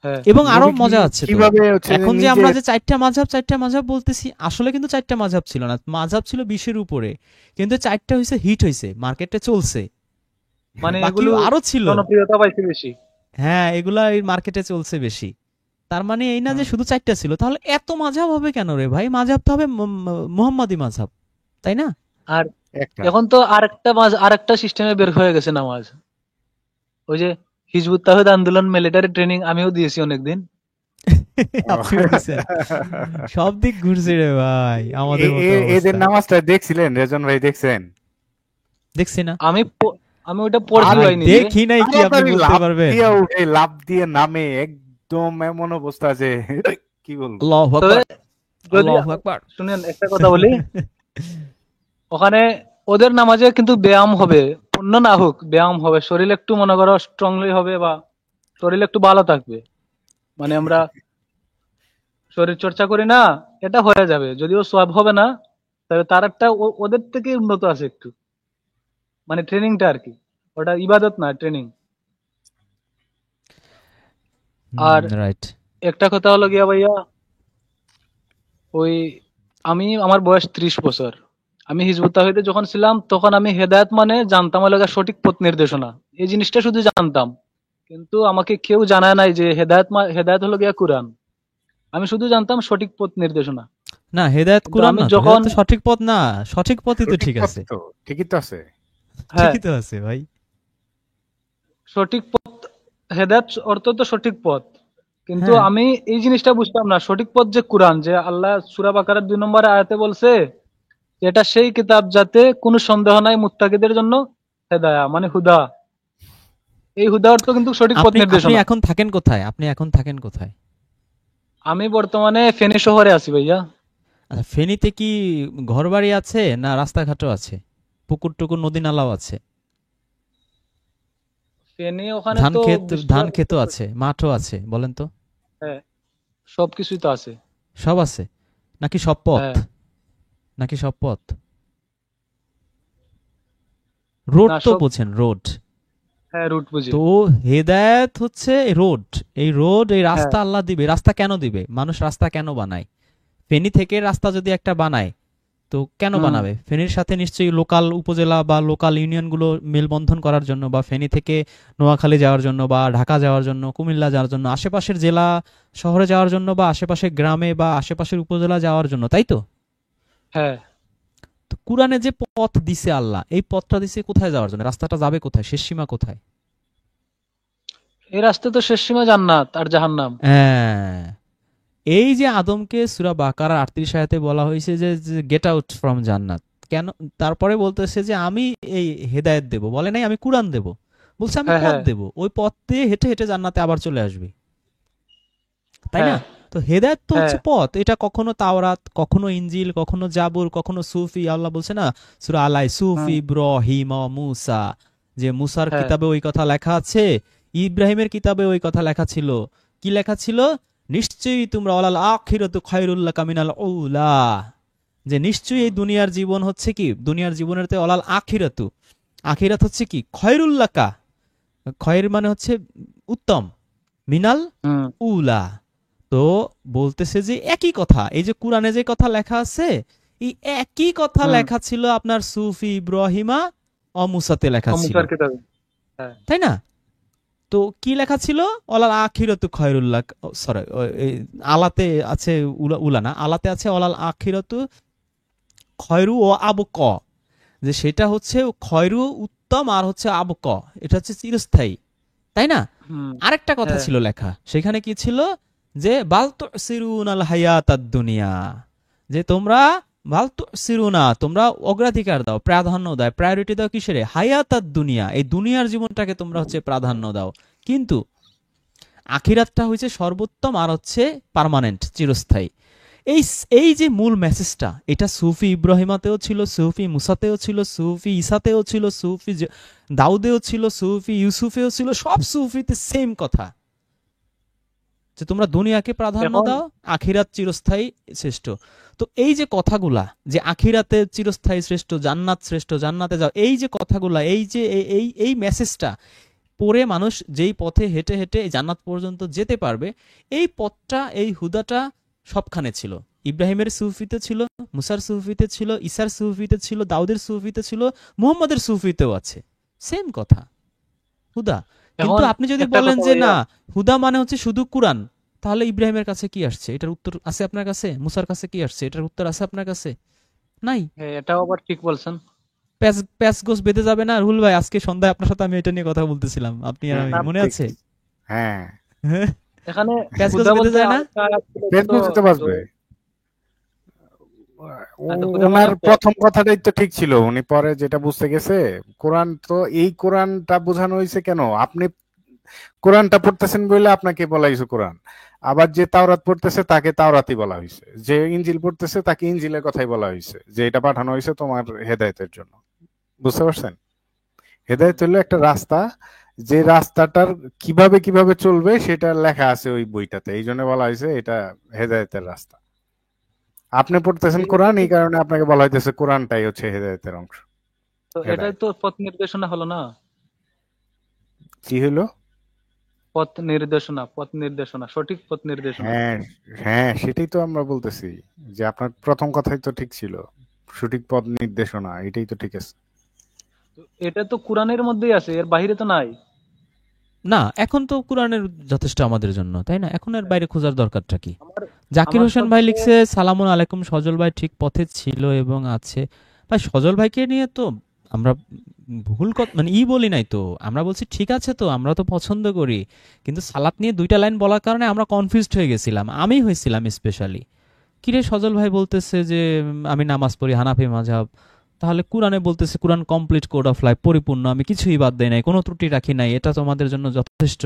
হ্যাঁ এবং আরো নবী মজা আছে তো, কিভাবে হচ্ছে যে এখন যে নিজে। আমরা যে 4টা মাযহাব বলতেছি, আসলে কিন্তু 4টা মাযহাব ছিল না, মাযহাব ছিল 20-এর উপরে, কিন্তু 4টা হইছে, হিট হইছে, মার্কেটে চলছে, মানে বাকি এগুলো আরো ছিল। জনপ্রিয়তা পাইছে বেশি। হ্যাঁ, এগুলা এই মার্কেটে চলছে বেশি। তার মানে এই না যে হুম। শুধু 4টা ছিল, তাহলে এত মাযহাব হবে কেন রে ভাই? মাযহাব তো হবে মুহাম্মাদি মাযহাব, তাই না? আর একটা এখন তো আরেকটা সিস্টেমে বের হয়ে গেছে নামাজ, ওই যে হিজবুত তাওহীদ আন্দোলন মিলিটারি ট্রেনিং আমিও দিয়েছি অনেকদিন। আপনিও দিছেন, সব দিক ঘুরছে রে ভাই, আমাদের মতো এদের অবস্থা। নামাজটা দেখছিলেন রেজন ভাই, দেখছেন? দেখছি না, আমি ওইটা পড়ছি আরে ভাই ভাই নিজে। দেখি নাই কি আপনি তাড়াতাড়ি বলতে লাফ পারবেন? দিয়ে উঠে লাফ দিয়ে নামে, একদম এমন অবস্থা আছে কি বলবো। আল্লাহু তবে আকবার, যদি আল্লাহু আকবার। শুনেন একটা কথা বলি, ওখানে ওদের নামাজে কিন্তু ব্যায়াম হবে, পূর্ণ না হোক ব্যায়াম হবে, শরীর একটু মনে করো স্ট্রংলি হবে বা শরীর একটু ভালো থাকবে। মানে আমরা শরীর চর্চা করি না, এটা হয়ে যাবে, যদিও সওয়াব হবে না, তবে তার একটা ওদের থেকে উন্নত আছে একটু, মানে ট্রেনিংটা আর কি, ওটা ইবাদত না, ট্রেনিং। আর রাইট। একটা কথা হলো গিয়া ভাইয়া, ওই আমার বয়স 30 বছর, আমি হিজবুত তাওহীদে যখন ছিলাম তখন আমি হেদায়েত মানে জানতাম হলো গিয়া সঠিক পথ নির্দেশনা, এই জিনিসটা শুধু জানতাম, কিন্তু আমাকে কেউ জানায় নাই যে হেদায়েত হলো গিয়া কোরআন। আমি শুধু জানতাম সঠিক পথ নির্দেশনা। না, হেদায়েত কিন্তু কোরআন আমি না তো, যখন হেদায়েত তো সঠিক পথ না, সঠিক পথই তো সঠিক ঠিক পথ আছে, তো ঠিকই তো আছে। হ্যাঁ ঠিকই তো আছে ভাই। সঠিক পথ, হেদায়েত অর্থ তো সঠিক পথ, কিন্তু হ্যাঁ, আমি এই জিনিসটা বুঝতাম না সঠিক পথ যে কোরআন, যে আল্লাহ সূরা বাকারার 2 নম্বর আয়াতে বলছে যে এটা সেই কিতাব যাতে কোনো সন্দেহ নাই মুত্তাকিদের জন্য হেদায়া, মানে হুদা। এই হুদা অর্থ কিন্তু সঠিক পথ আপনি আপনি নির্দেশনা। এখন থাকেন কোথায়? আপনি এখন থাকেন কোথায়? আমি বর্তমানে ফেনী শহরে আছি ভাইয়া। আচ্ছা, ফেনীতে কি ঘরবাড়ি আছে না রাস্তাঘাটও আছে, পুকুর টুকুর নদী নালাও আছে, ফেনী ওখানে ধান তো ক্ষেত, ধান বৃষ্টিপাত, ক্ষেতও আছে, মাঠও আছে, বলেন তো? হ্যাঁ সবকিছুই তো আছে। সব আছে নাকি সব পথ? হ্যাঁ নাকি সব পথ? রোড না তো সব, বোঝেন, রোড হ্যাঁ রুট বুঝি। তো। হেদায়েত হচ্ছে রোড, এই রোড, এই হ্যাঁ রাস্তা আল্লাহ দিবে। রাস্তা কেন দিবে? মানুষ রাস্তা কেন বানায়? ফেনী থেকে রাস্তা যদি একটা বানায় তো কেন হুম বানাবে? ফেনীর সাথে নিশ্চয়ই লোকাল উপজেলা বা লোকাল ইউনিয়নগুলো মেলবন্ধন করার জন্য, বা ফেনী থেকে নোয়াখালী যাওয়ার জন্য, বা ঢাকা যাওয়ার জন্য, কুমিল্লা যাওয়ার জন্য, আশেপাশের জেলা শহরে যাওয়ার জন্য, বা আশেপাশের গ্রামে বা আশেপাশের উপজেলা যাওয়ার জন্য, তাই তো? হ্যাঁ তো কুরআনে যে পথ দিছে আল্লাহ, এই পথটা দিছে কোথায় যাওয়ার জন্য? রাস্তাটা যাবে কোথায়? শেষ সীমা কোথায়? এই রাস্তা তো শেষ সীমা জান্নাত আর জাহান্নাম। হ্যাঁ, এই যে আদমকে সূরা বাকারার 38 আয়াতে বলা হয়েছে যে গেট আউট ফ্রম জান্নাত, কেন? তারপরে বলতেছে যে আমি এই হেদায়েত দেব, বলে নাই আমি কুরআন দেব, বলছে আমি হ্যাঁ পথ হ্যাঁ দেব, ওই পথ দিয়ে হেঁটে হেঁটে জান্নাতে আবার চলে আসবে, তাই না? হ্যাঁ তো হেদায়েত তো হ্যাঁ হচ্ছে পথ। এটা কখনো তাওরাত, কখনো ইনজিল, কখনো জাবুর, কখনো সুফি। আল্লাহ বলছে না সূরা আলাই, সুফি হুম ইব্রাহিম ও মুসা, যে মুসার হ্যাঁ কিতাবে ওই কথা লেখা আছে, ইব্রাহিমের কিতাবে ওই কথা লেখা ছিল। কি লেখা ছিল? নিশ্চয়ই তোমরা ওয়ালাল আখিরাতু খায়রুল লাকা মিনাল উলা, যে নিশ্চয়ই এই দুনিয়ার জীবন হচ্ছে কি, দুনিয়ার জীবনের তে ওয়ালাল আখিরাতু, আখিরাত হচ্ছে কি খয়রুল লাকা, খয়ের মানে হচ্ছে উত্তম, মিনাল হুম উলা। তো বলতেছে যে একই কথা, এই যে কোরআনে যে কথা লেখা আছে, এই একই কথা হুম লেখা ছিল আপনার সুফি ইব্রাহিমা ও মুসাতে লেখা ছিল, মুসার কিতাবে। হ্যাঁ তাই না? তো কি লেখা ছিল? অলাল আখিরাতু খয়রুল্লাহ, সরি, আলাতে আছে উলা, উলা না, আলাতে আছে অলাল আখিরাতু খয়রু ও আবক, যে সেটা হচ্ছে খয়রু উত্তম, আর হচ্ছে আবক এটা হচ্ছে চিরস্থায়ী, তাই না? হুম আরেকটা কথা হ্যাঁ ছিল লেখা, সেখানে কি ছিল? যে বাল তুসিরুনাল হায়াতাদ দুনিয়া, যে তোমরা বাল তুসিরুনা, তোমরা অগ্রাধিকার দাও, প্রাধান্য দাও, প্রায়োরিটি দাও কিসের? হায়াতাদ দুনিয়া, এই দুনিয়ার জীবনটাকে তোমরা হচ্ছে প্রাধান্য দাও, কিন্তু আখিরাতটা হচ্ছে সর্বোত্তম, আর হচ্ছে পার্মানেন্ট, চিরস্থায়ী। এই এই যে মূল মেসেজটা, এটা সুফি ইব্রাহিমাতেও ছিল, সুফি মুসাতেও ছিল, সুফি ইসাতেও ছিল, সুফি দাউদেও ছিল, সুফি ইউসুফেও ছিল, সব সুফিতে সেম কথা, যে তোমরা দুনিয়াকে প্রাধান্য এখন দাও, আখিরাত চিরস্থায়ী শ্রেষ্ঠ। তো এই যে কথাগুলা, যে আখিরাতে চিরস্থায়ী শ্রেষ্ঠ, জান্নাত শ্রেষ্ঠ, জান্নাতে যাও, এই যে কথাগুলা, এই যে এই মেসেজটা পড়ে মানুষ যেই পথে হেঁটে হেঁটে এই জান্নাত পর্যন্ত যেতে পারবে, এই পথটা, এই হুদাটা সবখানে ছিল। ইব্রাহিমের সুফিতে ছিল, মুসার সুফিতে ছিল, ঈসার সুফিতে ছিল, দাউদের সুফিতে ছিল, মুহাম্মাদের সুফিতেও আছে, সেম কথা, হুদা। কিন্তু এখন আপনি যদি একটা বলেন কথা যে ভাইয়া, না, হুদা মানে হচ্ছে শুধু কুরআন, তাহলে ইব্রাহিমের কাছে কি আসছে? এটার উত্তর আছে আপনার কাছে? মুসার কাছে কি আসছে? এটার উত্তর আছে আপনার কাছে? নাই। হ্যাঁ এটাও আবার ঠিক বলছেন। প্যাচ প্যাচ গোছ বেঁধে যাবে না রুহুল ভাই? আজকে সন্ধ্যায় আপনার সাথে আমি এটা নিয়ে কথা বলতেছিলাম, আপনি আর আমি, না মনে ঠিক। আছে? হ্যাঁ, হ্যাঁ, এখানে প্যাচ গোছ হুদা বেঁধে বলতে যায় না? আরেকটা আয়াত ছিল পেট তো, বুঝতে পারবে। তো হুদা মানে ওনার পথ। প্রথম কথাটাই তো ঠিক ছিল, উনি পরে যেটা বুঝতে গেছে। কোরআন তো, এই কোরআনটা বোঝানো হয়েছে কেন? আপনি কোরআনটা পড়তেছেন বলে আপনাকে বলা হয়েছে কোরআন, আবার যে তাওরাত পড়তেছে তাকে তাওরাতই বলা হয়েছে, যে ইনজিল পড়তেছে তাকে ইনজিলের কথাই বলা হয়েছে, যে এটা পাঠানো হয়েছে তোমার হেদায়েতের জন্য। বুঝতে পারছেন? হেদায়েত হলো একটা রাস্তা, যে রাস্তাটার কিভাবে কিভাবে চলবে সেটা লেখা আছে ওই বইটাতে, এই জন্য বলা হয়েছে এটা হেদায়েতের রাস্তা। আপনি পড়তেছেন কোরআন, এই কারণে আপনাকে বলা হইতেছে কোরআনটাই হচ্ছে হেদায়েতের অংশ। তো এটাই হেদায়েত তো পথ নির্দেশনা হলো না? কি হলো? পথ নির্দেশনা, সঠিক পথ নির্দেশনা। হ্যাঁ, হ্যাঁ, সেটাই তো আমরা বলতেছি যে আপনার প্রথম কথাই তো ঠিক ছিল, সঠিক পথ নির্দেশনা, এটাই তো ঠিক আছে। তো এটা তো কোরআনের মধ্যেই আছে, এর বাইরে তো নাই। না, এখন তো কোরআনের যথেষ্ট আমাদের জন্য, তাই না? এখন এর বাইরে খোঁজার দরকারটা কি? আমার জাকির আমার হোসেন ভাই লিখছে, সালামুন আলাইকুম, সজল ভাই ঠিক পথে ছিল এবং আছে। ভাই সজল ভাইকে নিয়ে তো আমরা ভুল কথা মানে বলি নাই তো, আমরা বলছি ঠিক আছে, তো আমরা তো পছন্দ করি, কিন্তু সালাত নিয়ে দুইটা লাইন বলার কারণে আমরা কনফিউজড হয়ে গেছিলাম, আমি হয়েছিলাম স্পেশালি। কিরে সজল ভাই বলতেছে যে আমি নামাজ পড়ি হানাফি মাযহাব, তাহলে কোরআনে বলতেছে কোরআন কমপ্লিট কোড অফ লাইফ, পরিপূর্ণ, আমি কিছুই বাদ দেই নাই, কোনো ত্রুটি রাখি নাই, এটা তোমাদের জন্য যথেষ্ট।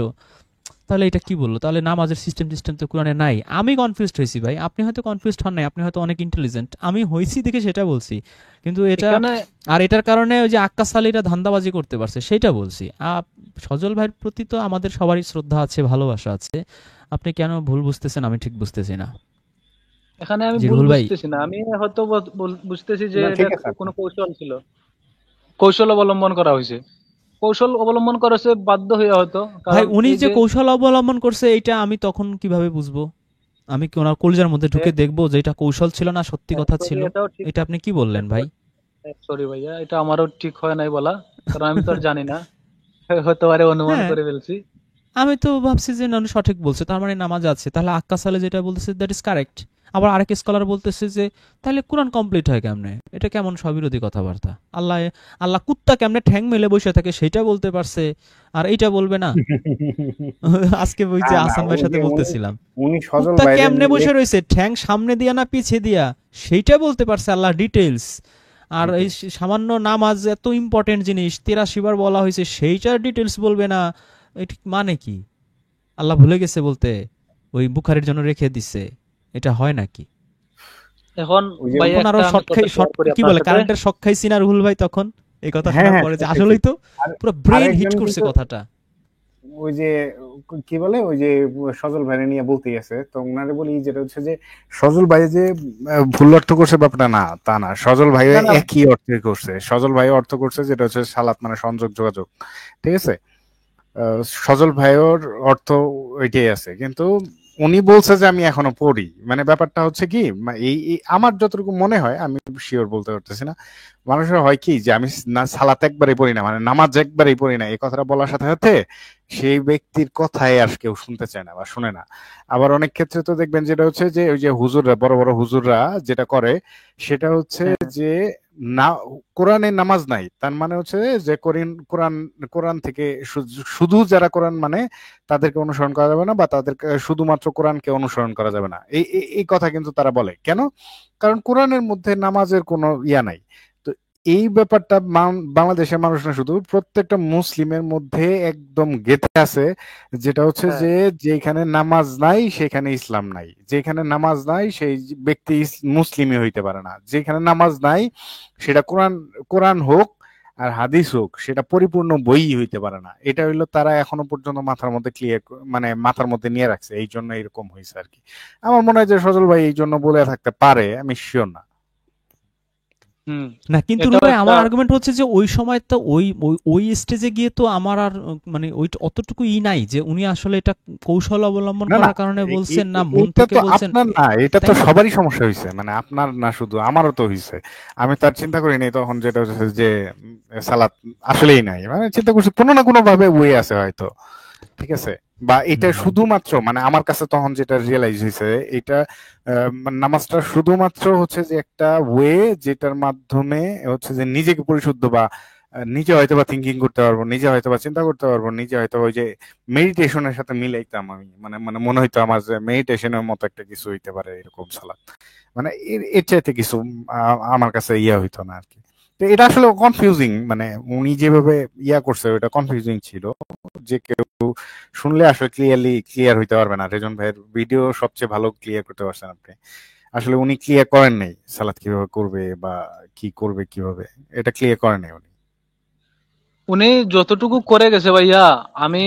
তাহলে এটা কি বললো? তাহলে নামাজের সিস্টেম তো কোরআনে নাই। আমি কনফিউজড হয়েছি ভাই, আপনি হয়তো কনফিউজড হন নাই, আপনি হয়তো অনেক ইন্টেলিজেন্ট, আমি হয়েছি দেখে সেটা বলছি। কিন্তু এটা এখানে আর এটার কারণে ওই যে আক্কাস আলীরা ধান্দাবাজি করতে পারছে সেটা বলছি। সজল ভাইয়ের প্রতি তো আমাদের সবারই শ্রদ্ধা আছে, ভালোবাসা আছে, আপনি কেন ভুল বুঝতেছেন আমি ঠিক বুঝতেছি না। এখানে আমি জি ভুল রুহুল ভাই। বুঝতেছি না, আমি হয়তো বুঝতেছি যে না, এটা ঠিক আছে কোনো কৌশল ছিল, কৌশল অবলম্বন করা হয়েছে, কৌশল অবলম্বন করা হয়েছে বাধ্য হয়ে হয়তো। ভাই কারণ উনি এই যে যে কৌশল অবলম্বন করছে এটা আমি তখন কিভাবে বুঝবো? আমি কি ওনার কলিজার মধ্যে ঢুকে দেখবো যে এটা কৌশল ছিল না সত্যি কথা ছিল? এটাও ঠিক। এটা আপনি কি বললেন ভাই? সরি ভাইয়া, এটা আমারও ঠিক হয় নাই বলা, কারণ আমি তো আর জানি না, হতে পারে অনুমান হ্যাঁ, করে ফেলছি। আমি তো ভাবছি যে না, উনি সঠিক বলছে, তার মানে নামাজ আছে, তাহলে আক্কাস আলী যেটা বলতেছে দ্যাট ইজ কারেক্ট। আবার আরেক স্কলার বলতেছে যে তাহলে কোরআন কমপ্লিট হয় কেমনে? এটা কেমন স্ববিরোধী কথাবার্তা? আল্লাহ আল্লাহ কুত্তা কেমনে ঠ্যাং মেলে বসে থাকে সেটা বলতে পারছে, আর এইটা বলবে না? আজকে ওই না যে না, আসান ভাইয়ের ওই সাথে যে উনি বলতেছিলাম, উনি সজল কুত্তা বাইরে কেমনে বসে রয়েছে, ঠ্যাং সামনে দিয়া না পিছে দিয়া, সেইটা বলতে পারছে আল্লাহ, ডিটেলস। আর এই সামান্য নামাজ এত ইম্পর্টেন্ট জিনিস 83 বার বলা হয়েছে, সেইটার ডিটেলস বলবে না? এটা মানে কি? আল্লাহ ভুলে গেছে বলতে, ওই বুখারের জন্য রেখে দিছে? এটা হয় নাকি? এখন ওই যে ভাইয়া তখন আরো একটা আমি কথা শেয়ার করি কি আপনার বলে, সাথে। কারেন্টের শক খাইছি না রুহুল ভাই তখন এই কথা হ্যাঁ শোনার হ্যাঁ পরে, যে শুনতেছি। আসলেই তো আর পুরো ব্রেন হিট আরেকজন করছে কিন্তু কথাটা। ওই যে কি বলে, ওই যে সজল ভাই নিয়ে বলতে গেছে, তো ওনারে বলি যেটা হচ্ছে যে সজল ভাই যে ভুল অর্থ করছে ব্যাপারটা না, তা না, সজল ভাই না না, একই অর্থে করছে। সজল ভাই অর্থ করছে যেটা হচ্ছে সালাত মানে সংযোগ, যোগাযোগ, ঠিক আছে। সজল ভাইয়ের অর্থ ওইটাই আছে, কিন্তু উনি বলছে যে আমি এখনো পড়ি, মানে ব্যাপারটা হচ্ছে কি, আমার যতটুকু মনে হয়, আমি শিওর বলতে পারতেছি না, মানুষের হয় কি যে আমি না সালাত একবারই পড়ি না, মানে নামাজ একবারই পড়ি না, এই কথাটা বলার সাথে সাথে সেই ব্যক্তির কথাই আর কেউ শুনতে চায় না বা শুনে না। আবার অনেক ক্ষেত্রে তো দেখবেন যেটা হচ্ছে যে ওই যে হুজুররা, বড় বড় হুজুররা যেটা করে সেটা হচ্ছে যে না, কোরআনে নামাজ নাই তার মানে হচ্ছে যে কোরআন কোরআন থেকে শুধু যারা কোরআন মানে তাদেরকে অনুসরণ করা যাবে না, বা তাদেরকে শুধুমাত্র কোরআনকে অনুসরণ করা যাবে না, এই কথা কিন্তু তারা বলে কেন? কারণ কোরআনের মধ্যে নামাজের কোনো ইয়া নাই। তো এই ব্যাপারটা বাংলাদেশের মানুষ না, শুধু প্রত্যেকটা মুসলিমের মধ্যে একদম গেঁথে আছে, যেটা হচ্ছে হ্যাঁ, যে যেখানে নামাজ নাই সেখানে ইসলাম নাই, যেখানে নামাজ নাই সেই ব্যক্তি মুসলিমই হইতে পারে না, যেখানে নামাজ নাই সেটা কোরআন কোরআন হোক আর হাদিস হোক সেটা পরিপূর্ণ বই হইতে পারে না। এটা হইলো তারা এখনো পর্যন্ত মাথার মধ্যে ক্লিয়ার, মানে মাথার মধ্যে নিয়ে রাখছে, এই জন্য এরকম হয়েছে আর কি। আমার মনে হয় যে সজল ভাই এই জন্য বলে থাকতে পারে, আমি শিওর না। হুম, না কিন্তু রুল এটাও ভাই, একটা। আমার আর্গুমেন্ট হচ্ছে যে ওই সময় তো ওই ওই ওই স্টেজে গিয়ে তো আমার আর মানে ওই অতটুকু নাই যে উনি আসলে এটা কৌশল অবলম্বন না না, করার কারণে বলছেন না মন এটা থেকে তো বলছেন, আপনার না, এটা তাই তো না? সবারই সমস্যা হয়েছে, মানে আপনার না শুধু, আমারও তো হয়েছে। আমি তার চিন্তা করিনি তখন যেটা হচ্ছে যে সালাত আসলেই নাই, মানে চিন্তা করছি কোনো না কোনো ভাবে ওয়ে আছে হয়তো, ঠিক আছে। বা এটা হুম। শুধুমাত্র মানে আমার কাছে তখন যেটা রিয়েলাইজ হয়েছে, এটা মানে নামাজটা শুধুমাত্র হচ্ছে যে একটা ওয়ে, যেটার মাধ্যমে হচ্ছে যে নিজেকে পরিশুদ্ধ বা নিজে হয়তো বা থিঙ্কিং করতে পারবো, নিজে হয়তো বা চিন্তা করতে পারবো, নিজে হয়তো ওই যে মেডিটেশনের সাথে মিলাইতাম আমি, মানে মানে মনে হইতো আমার যে মেডিটেশনের মতো একটা কিছু হইতে পারে এরকম সালাদ, মানে এর চাইতে কিছু আমার কাছে ইয়া হইতো না আর কি। তো এটা আসলে কনফিউজিং, মানে উনি যেভাবে ইয়া করছে ওটা কনফিউজিং ছিল, যে কেউ শুনলে আসলে ক্লিয়ার হইতে পারবে না। রেজন ভাইয়ের ভিডিও সবচেয়ে ভালো ক্লিয়ার করতে পারছেন আপনি। আসলে উনি ক্লিয়ার করেন নাই সালাদ কিভাবে করবে বা কি করবে কিভাবে, এটা ক্লিয়ার করেন নাই উনি। উনি যতটুকু করে গেছে ভাইয়া, আমি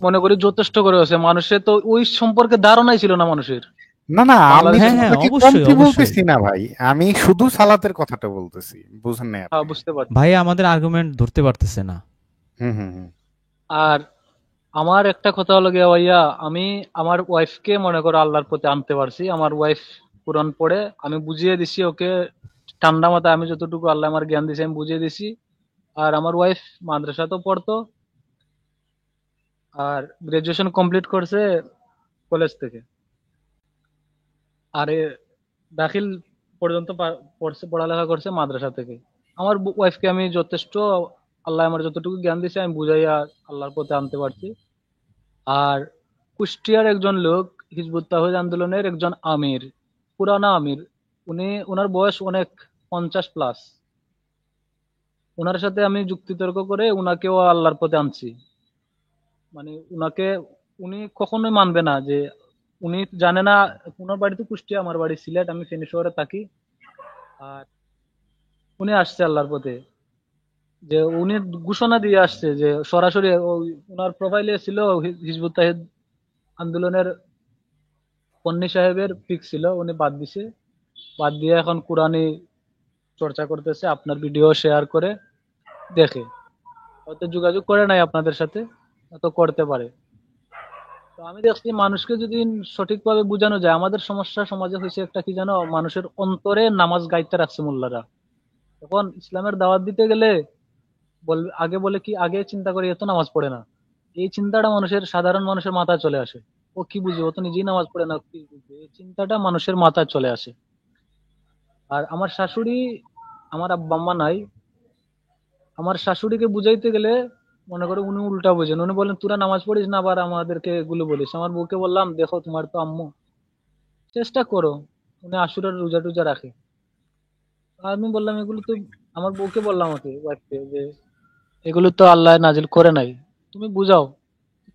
মনে করি যথেষ্ট করে গেছে। মানুষের তো ওই সম্পর্কে ধারণাই ছিল না মানুষের, না না, আমি বাংলাদেশের হ্যাঁ হ্যাঁ, মানুষ। আপনাকে অবশ্যই কমতি অবশ্যই। বলতেছি না ভাই, আমি শুধু সালাতের কথাটা বলতেছি, বুঝেন না হ্যাঁ, আপনি? বুঝতে পারছি। ভাই আমাদের আর্গুমেন্ট ধরতে পারতেছে না। হুম হুম হুম। আর আমার একটা কথা হলো গিয়া ভাইয়া, আমি আমার ওয়াইফকে মনে করো আল্লাহর প্রতি আনতে পারছি। আমার ওয়াইফ কোরআন পড়ে, আমি বুঝিয়ে দিছি ওকে ঠান্ডা মাথায়, আমি যতটুকু আল্লাহ আমার জ্ঞান দিয়েছে আমি বুঝিয়ে দিছি। আর আমার ওয়াইফ মাদ্রাসাতেও পড়তো, আর গ্রাজুয়েশন কমপ্লিট করছে কলেজ থেকে। আর দাখিল পর্যন্ত পড়ছে, পড়ালেখা করছে মাদ্রাসা থেকে। আমার ওয়াইফকে আমি যথেষ্ট, আল্লাহ আমার যতটুকু জ্ঞান দিয়েছে আমি বুঝাইয়া আল্লাহর পথে আনতে পারছি। আর কুষ্টিয়ার একজন লোক, হিজবুত তাওহীদ আন্দোলনের একজন আমির, পুরানা আমির, উনি, ওনার বয়স অনেক 50+। ওনার সাথে আমি যুক্তিতর্ক করে উনাকেও আল্লাহর পথে আনছি। মানে উনাকে, উনি কখনোই মানবে না যে, উনি জানে না, ওনার বাড়ি তো কুষ্টিয়া, আমার বাড়ি সিলেট, আমি ফেনী শহরে থাকি। আর উনি আসছে আল্লাহর পথে, যে উনি ঘোষণা দিয়ে আসছে যে সরাসরি ওনার প্রোফাইলে ছিল হিজবুত তাহিদ আন্দোলনের পন্নী সাহেবের পিক ছিল, উনি বাদ দিছে। বাদ দিয়ে এখন কোরআনী চর্চা করতেছে, আপনার ভিডিও শেয়ার করে দেখে। হয়তো যোগাযোগ করে নাই আপনাদের সাথে, হয়তো করতে পারে। তো আমি দেখছি মানুষকে যদি সঠিকভাবে বোঝানো যায়, আমাদের সমস্যা সমাজে হয়েছে একটা কি জানো, মানুষের অন্তরে নামাজ গাইতে রাখছে মোল্লারা। তখন ইসলামের দাওয়াত দিতে গেলে আগে বলে কি, আগে চিন্তা করে এত নামাজ পড়ে না, এই চিন্তাটা মানুষের, সাধারণ মানুষের মাথায় চলে আসে। ও কি বুঝে, ও তো নিজেই নামাজ পড়ে না, কি বুঝবে, এই চিন্তাটা মানুষের মাথায় চলে আসে। আর আমার শাশুড়ি, আমার আব্বা আম্মা নাই, আমার শাশুড়িকে বুঝাইতে গেলে মনে করো উনি উল্টা বোঝেন। উনি বলেন তোরা নামাজ পড়িস না, আবার আমাদেরকে এগুলো বলিস। আমার বউকে বললাম দেখো তোমার তো আম্মু, চেষ্টা করো। উনি আশুরার রোজা টুজা রাখে। আমি বললাম এগুলো তো, আমার বউকে বললাম, ওকে ওয়াইফকে, যে এগুলো তো আল্লাহ নাজিল করে নাই, তুমি বুঝাও।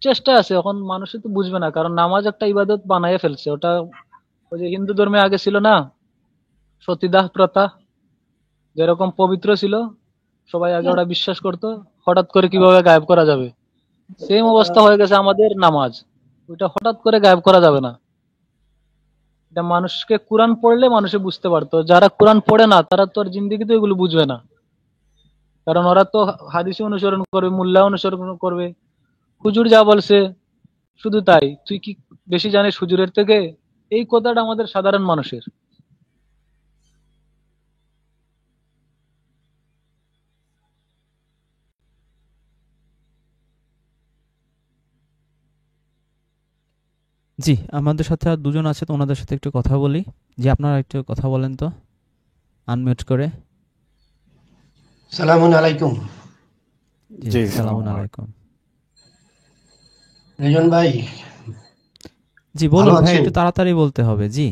চেষ্টা আছে, এখন মানুষে তো বুঝবে না, কারণ নামাজ একটা ইবাদত বানায় ফেলছে ওটা। ওই যে হিন্দু ধর্মে আগে ছিল না সতীদাহ প্রথা, যেরকম পবিত্র ছিল, সবাই আগে ওটা বিশ্বাস করতো, হঠাৎ করে কিভাবে গায়েব করা যাবে, সেম অবস্থা হয়ে গেছে আমাদের নামাজ। ওইটা হঠাৎ করে গায়েব করা যাবে না। এটা মানুষকে, কোরআন পড়লে মানুষে বুঝতে পারতো, যারা কোরআন পড়ে না তারা তো আর জিন্দিগিতে এগুলো বুঝবে না, কারণ ওরা তো হাদিসে অনুসরণ করবে, মোল্লা অনুসরণ করবে, হুজুর যা বলছে শুধু তাই। তুই কি বেশি জানিস হুজুরের থেকে, এই কথাটা আমাদের সাধারণ মানুষের। জি, আমাদের সাথে আর দুজন আছে, তো ওনাদের সাথে একটু কথা বলি। জি, আপনারা একটু কথা বলেন তো, আনমিউট করে। সালামুন আলাইকুম। জি, জি, সালামুন সালাম আলাইকুম। রিজন ভাই, জি ভালো বলুন ভাই, আছেন? একটু তাড়াতাড়ি বলতে হবে। জি,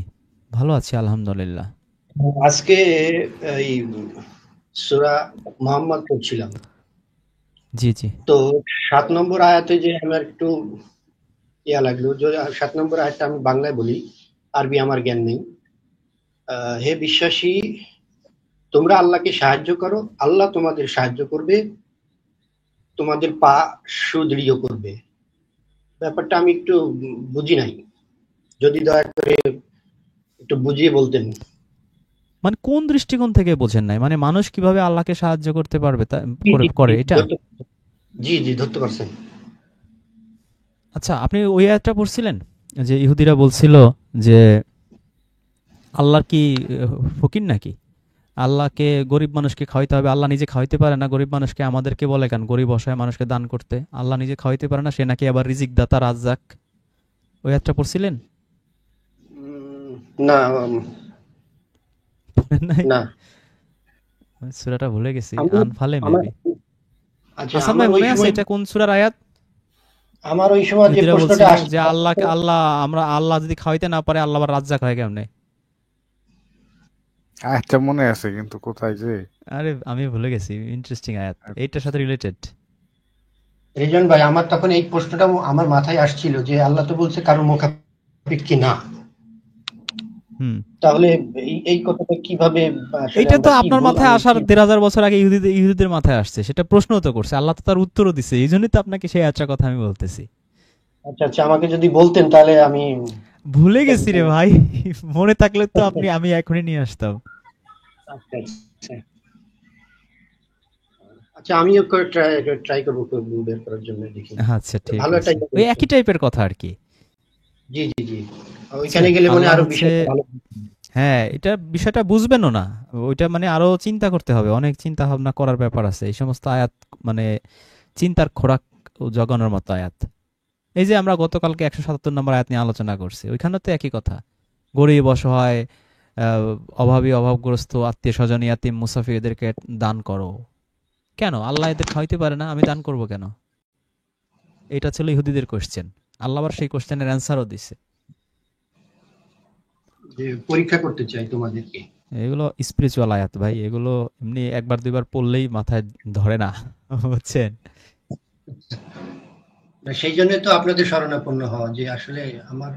ভালো আছি আলহামদুলিল্লাহ। আজকে এই সূরা মুহাম্মদ পড়ছিলাম, জি জি। তো 7 নম্বর আয়াতে যে আমার একটু ইয়া লাগলো, যে 7 নম্বর আয়াতটা আমি বাংলায় বলি, আরবি আমার জ্ঞান নেই। হে বিশ্বাসী, তোমরা আল্লাহকে সাহায্য করো, আল্লাহ তোমাদের সাহায্য করবে, তোমাদের পা সুদৃঢ় করবে। ব্যাপারটা আমি একটু বুঝি নাই, যদি দয়া করে একটু বুঝিয়ে বলতেন। মানে কোন দৃষ্টিকোণ থেকে বোঝেন নাই? মানে মানুষ কিভাবে আল্লাহকে সাহায্য করতে পারবে জি জি করে এটা? জি জি, ধরতে পারছেন। আচ্ছা, আপনি ওই আয়াতটা পড়ছিলেন যে ইহুদিরা বলছিল যে আল্লাহর কি ফকির নাকি? আল্লাহকে, গরিব মানুষকে খাওয়াইতে হবে, আল্লাহ নিজে খাওয়াইতে পারে না গরিব মানুষকে, আমাদেরকে বলে কেন গরিব অসহায় মানুষকে দান করতে? আল্লাহ নিজে খাওয়াইতে পারে না, সে নাকি আবার রিজিক দাতা রাজ্জাক। ওই আয়াতটা পড়ছিলেন? না পড়েন নাই? না, সূরাটা ভুলে গেছি, আমি আনফালে আমার মেবি। আচ্ছা, হাসান আমার ভাই ওই মনে আছে সময় এটা কোন সূরার আয়াত? আমার ওই সময় যে ইহুদিরা প্রশ্নটা বলছিল আসছে, যে আল্লাহ যদি খাওয়াইতে না পারে, আল্লাহ আবার রাজ্জাক হয় কেমনে? একটা মনে আছে কিন্তু কোথায় যে, আরে আমি ভুলে গেছি, ইন্টারেস্টিং আয়াত, এইটার সাথে রিলেটেড। রিজন ভাই, আমার তখন এই প্রশ্নটা আমার মাথায় আসছিল যে আল্লাহ তো বলছে কারো মুখাপেক্ষী না, হুম তাহলে এই কথাটা কিভাবে আসলে এইটা তো আমরা কি আপনার মাথায় আসার 1500 বছর আগে ইহুদিদের মাথায় আসছে, সেটা প্রশ্ন তো করছে, আল্লাহ তো তার উত্তরও দিছে, এই জন্যই তো আপনাকে সেই আচ্ছা কথা আমি বলতেছি। আচ্ছা আচ্ছা, আমাকে যদি বলতেন তাহলে আমি ভুলে গেছি রে ভাই, মনে থাকলে তো আমি এখনই নিয়ে আসতাম। আচ্ছা আচ্ছা আচ্ছা, আমিও ট্রাই করবো বের করার জন্য, দেখি। আচ্ছা ঠিক ভালো একটা আছে, ওই একই টাইপের কথা আর কি। জি জি জি, ওইখানে গেলে মনে আল্লাহ আরো হচ্ছে, বিষয়টা ভালো। হ্যাঁ এটা বিষয়টা বুঝবেনও না, ওইটা মানে আরো চিন্তা করতে হবে, অনেক চিন্তা ভাবনা করার ব্যাপার আছে। এই সমস্ত আয়াত মানে চিন্তার খোরাক জগানোর মতো আয়াত। এই যে আমরা গতকালকে 177 নম্বর আয়াত নিয়ে আলোচনা করছি, ওইখানে তো একই কথা, গরিব অসহায় অভাবী অভাবগ্রস্ত আত্মীয় স্বজন ইয়াতিম মুসাফির এদেরকে দান করো। কেন আল্লাহ এদের খাওয়াইতে পারে না, আমি দান করব কেন? এটা ছিল ইহুদিদের কোশ্চেন, আল্লাহ আবার সেই কোশ্চেনের অ্যান্সারও দিছে। যে পরীক্ষা করতে চাই তোমাদেরকে। এগুলো স্পিরিচুয়াল আয়াত ভাই, এগুলো এমনি একবার দুইবার পড়লেই মাথায় ধরে না, বুঝছেন? সেই জন্য তো আপনাদের শরণাপন্ন হওয়া, যে আসলে আমার।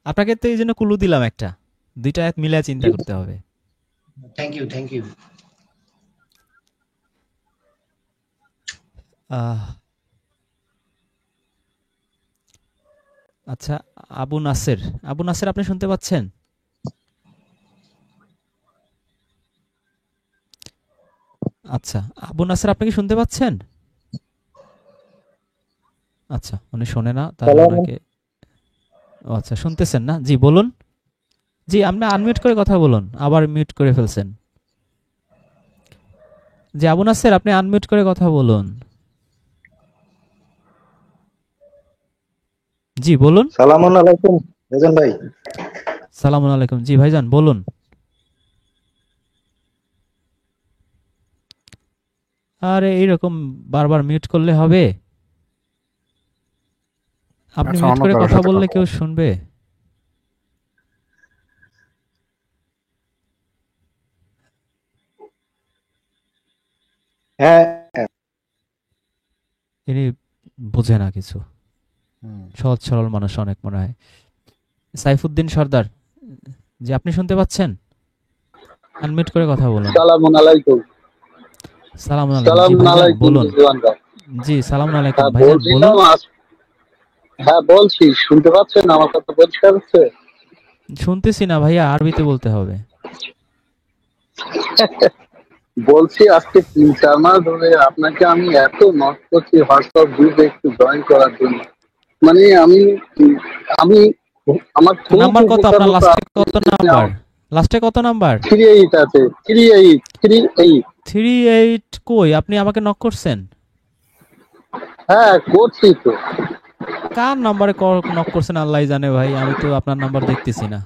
আপনাকে তো এই জন্য কুলু দিলাম একটা, দুইটা আয়াত মিলে চিন্তা করতে হবে। Thank you thank you. আচ্ছা, আবু নাসের, আবু নাসের আপনি শুনতে পাচ্ছেন? আচ্ছা আবু নাসের আপনি কি শুনতে পাচ্ছেন? আচ্ছা উনি শোনে না, তাহলে ওনাকে, ও আচ্ছা শুনতেছেন না, জি বলুন। জি আপনি আনমিউট করে কথা বলুন, আবার মিউট করে ফেলছেন। জি আবু নাসের আপনি আনমিউট করে কথা বলুন, জি বলুন। সালামুন আলাইকুম রেজান ভাই। সালাম আলাইকুম, জি ভাইজান বলুন। আরে এইরকম বারবার মিউট করলে হবে? আপনি আচ্ছা, মিউট অন্য করে কারোর কথা সাথে বললে কথা কেউ শুনবে? হ্যাঁ ইনি বোঝে না কিছু, হুম। সহজ সরল মানুষ অনেক মনে হয়। সাইফুদ্দিন সর্দার, জি আপনি শুনতে পাচ্ছেন? আনমিউট করে কথা বলুন। সালামুন আলাইকুম। সালাম আলাইকুম, জি সালামুন ভাইজান আলাইকুম বলুন। রিজওয়ান ভাই। জি সালাম আলাইকুম হ্যাঁ ভাইজান বলুন। বলছিলাম হ্যাঁ বলছি, শুনতে পাচ্ছেন? আমার কথা পরিষ্কার হচ্ছে? শুনতেছি না ভাইয়া, আরবিতে বলতে হবে। বলছি আজকে 3-4 মাস ধরে আপনাকে আমি এত নক করছি হোয়াটসঅ্যাপ গ্রুপে একটু জয়েন করার জন্য, মানে আমি আমি আমার খুব নাম্বার কত উপকার আপনার? হতো। লাস্টে কত নাম্বার? লাস্টে কত নাম্বার? 38 আছে, 38 38 কই? আপনি আমাকে নক করছেন? হ্যাঁ করছি তো। কার নাম্বারে নক করছেন আল্লাহ জানে ভাই, আমি তো আপনার নাম্বার দেখতেছি না।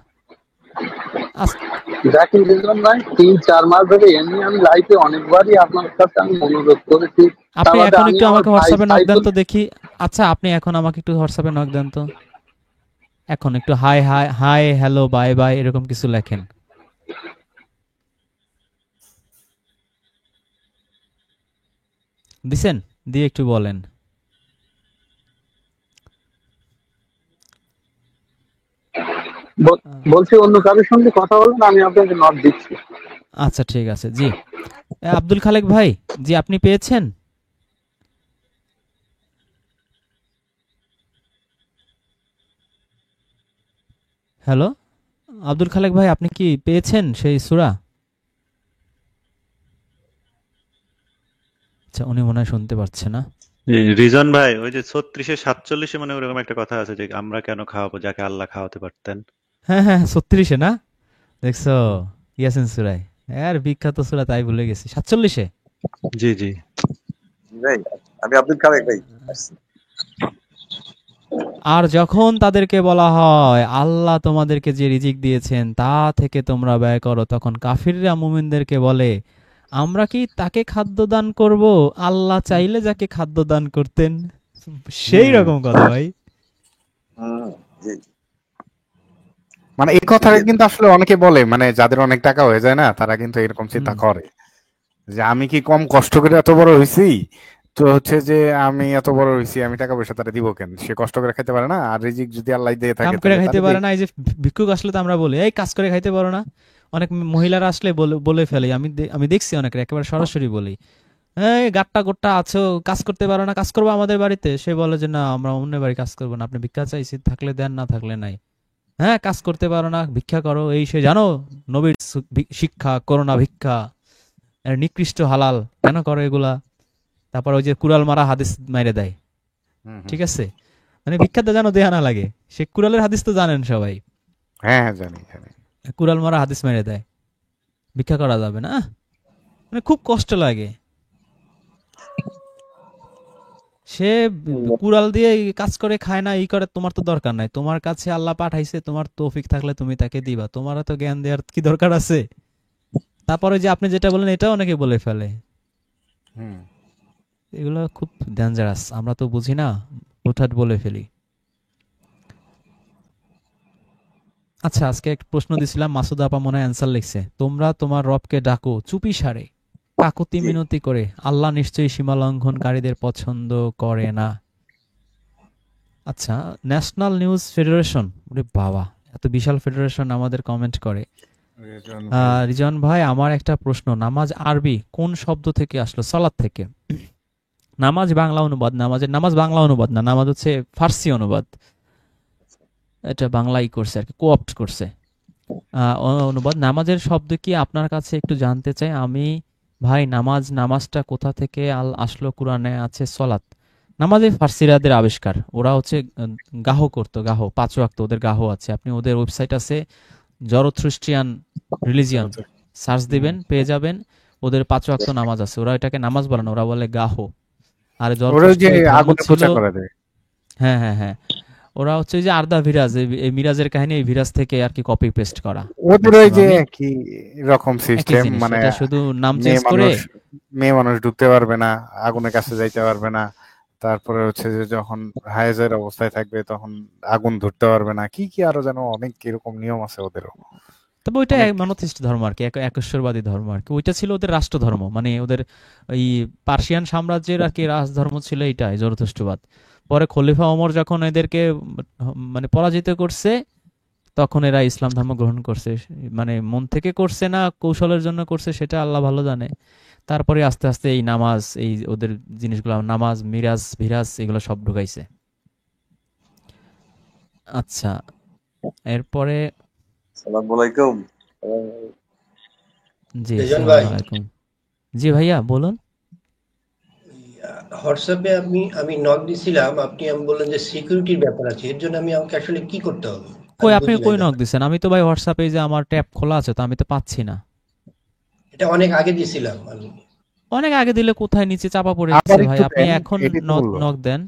দেখেন রিজওয়ান ভাই, 3-4 মাস ধরে এমনি আমি লাইফে অনেকবারই আপনার কাছে আমি অনুরোধ করেছি। আপনি এখন একটু আমাকে হোয়াটসঅ্যাপে নক দেন তো দেখি। আচ্ছা আপনি এখন আমাকে একটু হোয়াটসঅ্যাপে নক দেন তো, এখন একটু high high hi hello bye bye এরকম কিছু লেখেন। দিছেন? দিয়ে একটু বলেন। বলছি অন্য কারোর সঙ্গে কথা বলেন, আমি আপনাকে নট দিচ্ছি। আচ্ছা ঠিক আছে। জি আব্দুল খালেক ভাই, জি আপনি পেয়েছেন? হ্যালো আব্দুল খালেক ভাই, আপনি কি পেয়েছেন সেই সূরা? আচ্ছা উনি মনে হয় শুনতে পাচ্ছে না। রিজন ভাই, ওই যে 36-47 মানে ওরকম একটা কথা আছে যে আমরা কেন খাওয়াবো যাকে আল্লাহ খাওয়াতে পারতেন। হ্যাঁ হ্যাঁ 36-এ না? দেখছো ইয়াসিন সূরায়, আর বিখ্যাত সূরা, তাই ভুলে গেছি। 47-এ? জি জি ভাই আমি আব্দুল খালেক ভাই। আর যখন তাদেরকে বলা হয় আল্লাহ তোমাদেরকে যে রিজিক দিয়েছেন তা থেকে তোমরা ব্যয় করো, তখন কাফিররা মুমিনদেরকে বলে আমরা কি তাকে খাদ্য দান করব? আল্লাহ চাইলে যাকে খাদ্য দান করতেন। সেই রকম কথা ভাই। মানে এই কথাটা কিন্তু আসলে অনেকে বলে, মানে যাদের অনেক টাকা হয়ে যায় না, তারা কিন্তু এরকম চিন্তা করে যে আমি কি কম কষ্ট করে এত বড় হয়েছি, তো হচ্ছে যে আমি এত বড় হইছি, আমি টাকা পয়সা তারা দিব কেন? সে কষ্ট করে খাইতে পারে না? আর রিজিক যদি আল্লাহ দিয়ে থাকে কাম করে তাহলে খাইতে তারে পারে দেই। না, এই যে ভিক্ষুক আসলে তো আমরা বলি এই কাজ করে খাইতে পারো না। অনেক মহিলারা আসলে বলে ফেলে, আমি দেখছি অনেকের একেবারে সরাসরি বলি, এই গাট্টা গোট্টা আছো, কাজ করতে পারো না, কাজ করবো আমাদের বাড়িতে। সে বলে যে না, আমরা অন্য বাড়ি কাজ করবো না, আপনি ভিক্ষা চাইছি, থাকলে দেন, না থাকলে নাই। হ্যাঁ, কাজ করতে পারো না, ভিক্ষা করো, এই সে জানো নবীর শিক্ষা করো না ভিক্ষা, এর নিকৃষ্ট হালাল, কেন করো এগুলা? তারপর ওই যে কুড়াল মারা হাদিস মাইরে দেয়, হুম হুম। ঠিক আছে? মানে ভিক্ষাতে যেন দেয়া না লাগে। সে কুড়ালের হাদিস তো জানেন সবাই, হ্যাঁ হ্যাঁ, জানি জানি। কুড়াল মারা হাদিস মেরে দেয়, ভিক্ষা করা যাবে না। মানে খুব কষ্ট লাগে। সে কুড়াল দিয়ে কাজ করে খায় না, ই করে, তোমার তো দরকার নাই। তোমার কাছে আল্লাহ পাঠাইছে, তোমার তৌফিক থাকলে তুমি তাকে দিবা, তোমার তো জ্ঞান দেওয়ার কি দরকার আছে? তারপরে যে আপনি যেটা বলেন এটাও অনেকে বলে ফেলে, হুম। এগুলো খুব ডেঞ্জারাস, আমরা তো বুঝি না, হুটহাট বলে ফেলি। আচ্ছা, আজকে একটা প্রশ্ন দিছিলাম, মাসুদ আপা মনে হয় অ্যান্সার লিখছে, তোমরা তোমার রবকে ডাকো চুপি সারে, কাকুতি মিনতি করে, আল্লাহ নিশ্চয়ই সীমা লঙ্ঘনকারীদের পছন্দ করে না। আচ্ছা, ন্যাশনাল নিউজ ফেডারেশন, ওরে বাবা, এত বিশাল ফেডারেশন আমাদের কমেন্ট করে। রিজন ভাই, রিজন ভাই, আমার একটা প্রশ্ন, নামাজ আরবি কোন শব্দ থেকে আসলো? সালাত থেকে। নামাজ বাংলা অনুবাদ, নামাজ বাংলা অনুবাদ না, নামাজ হচ্ছে ফার্সি অনুবাদ। এটা বাংলাই করছে আর কি, কোঅপ্ট করছে অনুবাদ। নামাজের শব্দ কি আপনার কাছে একটু জানতে চাই আমি ভাই। নামাজটা কোথা থেকে আসলো? কোরআনে আছে সলাত। নামাজে ফার্সিরাদের আবিষ্কার, ওরা হচ্ছে গাহ করতো, গাহ 5 ওয়াক্ত ওদের গাহ আছে। আপনি ওদের ওয়েবসাইট আছে, জরথ্রুস্ট্রিয়ান রিলিজিয়ন, সার্চ দিবেন পেয়ে যাবেন, ওদের 5 ওয়াক্ত নামাজ আছে। ওরা এটাকে নামাজ বলে না, ওরা বলে গাহ। আর ওরা যে জরথ্রুস্ট্রিয়ান ধর্ম আগুনে ছিল, পূজা করে দেয়। হ্যাঁ হ্যাঁ হ্যাঁ, ওরা হচ্ছে যে আর্দা ভিরাজ, এই মিরাজের কাহিনী এই ভিরাজ থেকে আর কি কপি পেস্ট করা ওদের ওই যে ম্যাক্সিমামই একই রকম একই সিস্টেম, জিনিস, মানে এটা শুধু নাম মেয়ে চেঞ্জ করে। মানুষ মেয়ে মানুষ ঢুকতে পারবে না, আগুনের কাছে যাইতে পারবে না, তারপরে হচ্ছে যে যখন হায়েজের অবস্থায় থাকবে তখন আগুন ধরতে পারবে না, কি কি আরো যেন অনেক এরকম নিয়ম আছে ওদেরও। তবে ওইটা অনেক মনোথিস্ট ধর্ম আর কি, একেশ্বরবাদী ধর্ম আর কি। ওইটা ছিল ওদের রাষ্ট্রধর্ম, মানে ওদের ওই পার্সিয়ান সাম্রাজ্যের আর কি রাজধর্ম ছিল এইটাই, জরথুস্ট্রবাদ। পরে খলিফা ওমর যখন এদেরকে মানে পরাজিত করছে, তখন এরা ইসলাম ধর্ম গ্রহণ করছে। মানে মন থেকে করছে না কৌশলের জন্য করছে, সেটা আল্লাহ ভালো জানে। তারপরে আস্তে আস্তে এই নামাজ, এই ওদের জিনিসগুলো, নামাজ, মিরাজ, ভিরাজ, এগুলো সব ঢুকাইছে। আচ্ছা, এরপরে সালাম আলাইকুম। জি, রিজন আসসালামু ভাই, আলাইকুম। জি ভাইয়া বলুন। হোয়াটসঅ্যাপে আমি নক দিছিলাম, আমি বললেন যে সিকিউরিটির ব্যাপার আছে, এর জন্য আমাকে আসলে কি করতে হবে? কই, আমি আপনি বুঝি নাই কই নক ব্যাপারটা। দিছেন? আমি তো ভাই হোয়াটসঅ্যাপে যে আমার ট্যাব খোলা আছে, তো আমি তো পাচ্ছি না। এটা অনেক আগে দিছিলাম আমি। অনেক আগে দিলে কোথায়, নিচে চাপা পড়ে আবার গেছে ভাই, একটু আপনি দেন, এখন এটাই তো বললো। নক দেন।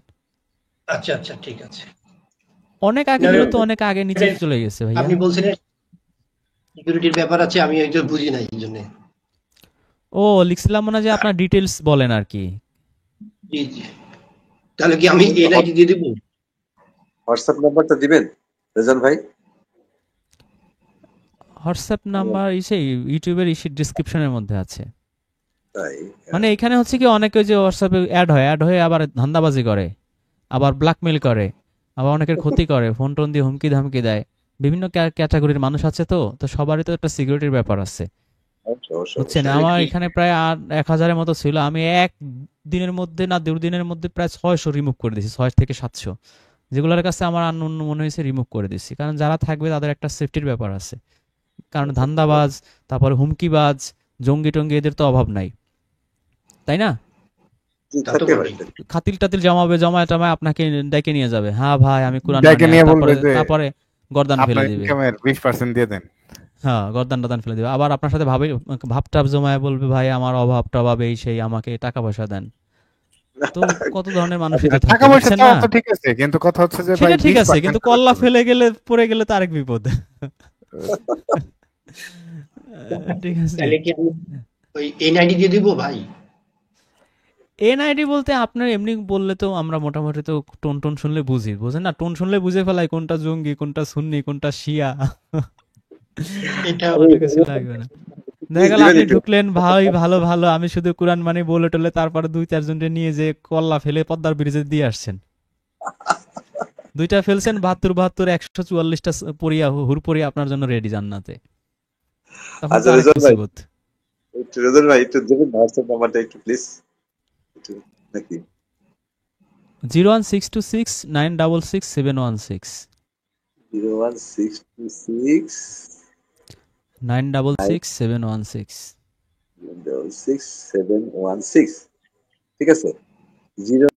আচ্ছা আচ্ছা, ঠিক আছে। অনেক আগে না, দিলে তো অনেক আগে নিচে চলে গেছে ভাইয়া। আপনি বলছিলেন সিকিউরিটির ব্যাপার আছে, আমি এই যে বুঝি নাই এই জন্য। ও, লিখছিলাম না যে আপনার ডিটেলস বলেন আর কি। জি জি, তাহলে কি আমি এনআইডি দিয়ে দেবো? হোয়াটসঅ্যাপ নাম্বারটা দিবেন রেজান ভাই? হোয়াটসঅ্যাপ নাম্বার সেই ইউটিউবের ডিসক্রিপশনের মধ্যে আছে। তাই? মানে এখানে হচ্ছে কি, অনেকে যে হোয়াটসঅ্যাপে অ্যাড হয়ে আবার ধান্দাবাজি করে, আবার ব্ল্যাকমেইল করে, আবার অনেকের ক্ষতি করে, ফোন টোন দিয়ে হুমকি ধামকি দেয়। বিভিন্ন ক্যাটাগরির মানুষ আছে, তো তো সবারই তো একটা সিকিউরিটির ব্যাপার আছে, বুঝছেন? তাহলে আমার কি এখানে প্রায় 1000-এর মতো ছিল, আমি এক দিনের মধ্যে না 2 দিনের মধ্যে প্রায় 600 রিমুভ করে দিয়েছি, 6 থেকে 700, যেগুলোর কাছে আমার আননোন মনে হয়েছে রিমুভ করে দিয়েছি। কারণ যারা থাকবে তাদের একটা সেফটির ব্যাপার আছে, কারণ ধান্দাবাজ, তারপরে হুমকিবাজ, জঙ্গি টঙ্গি, এদের তো অভাব নাই, তাই না? তা তো বটেই। খাতিল টাতিল জমায় আপনাকে ডেকে নিয়ে যাবে, হ্যাঁ ভাই আমি কোরআন ডেকে মানি, নিয়ে তারপরে বলবে যে তারপরে গর্দান ফেলে আপনার দিবে। ইনকামের 20% দিয়ে দেন। হ্যাঁ, গর্দান টর্দান ফেলে দিবে। আবার আপনার সাথে ভাবটাপ জমায় বলবে, ভাই আমার অভাব টভাব এই সেই, আমাকে টাকা পয়সা দেন। তো কত ধরনের মানুষই তো থাকে, টাকা পয়সা বুঝছেন চাওয়া না? তো ঠিক আছে, কিন্তু কথা হচ্ছে যে ভাই সেটা ঠিক আছে, 20% কিন্তু কল্লা ফেলে গেলে, পড়ে গেলে তো আরেক বিপদ। ঠিক আছে। তাহলে কি আমি ওই এনআইডি দিয়ে দিব ভাই? এনআইডি বলতে আপনার এমনি বললে তো আমরা মোটামুটি তো টোন শুনলে বুঝেন না? টোন শুনলে বুঝে ফেলাই কোনটা জঙ্গি, কোনটা সুন্নি, কোনটা শিয়া। এটা অন্য কিছু লাগবে না। দেখা গেল দিবেন আপনি একটু। ঢুকলেন, ভাই ভালো ভালো, আমি শুধু কোরআন মানে বলে টলে, তারপরে 2-4 জনকে নিয়ে যে কল্লা ফেলে পদ্মার ব্রিজে দিয়ে আসছেন। 2টা ফেলছেন, 72 144টা পড়িয়া হুর পড়িয়া আপনার জন্য রেডি জান্নাতে। তখন তো আচ্ছা আরেক রেজাল ভাই, মুসিবত। একটু রেজাল ভাই একটু দেবেন হোয়াটসঅ্যাপ নাম্বারটা একটু প্লিজ, একটু নাকি 01626966716 01626 966716। 966 716, ঠিক আছে? 0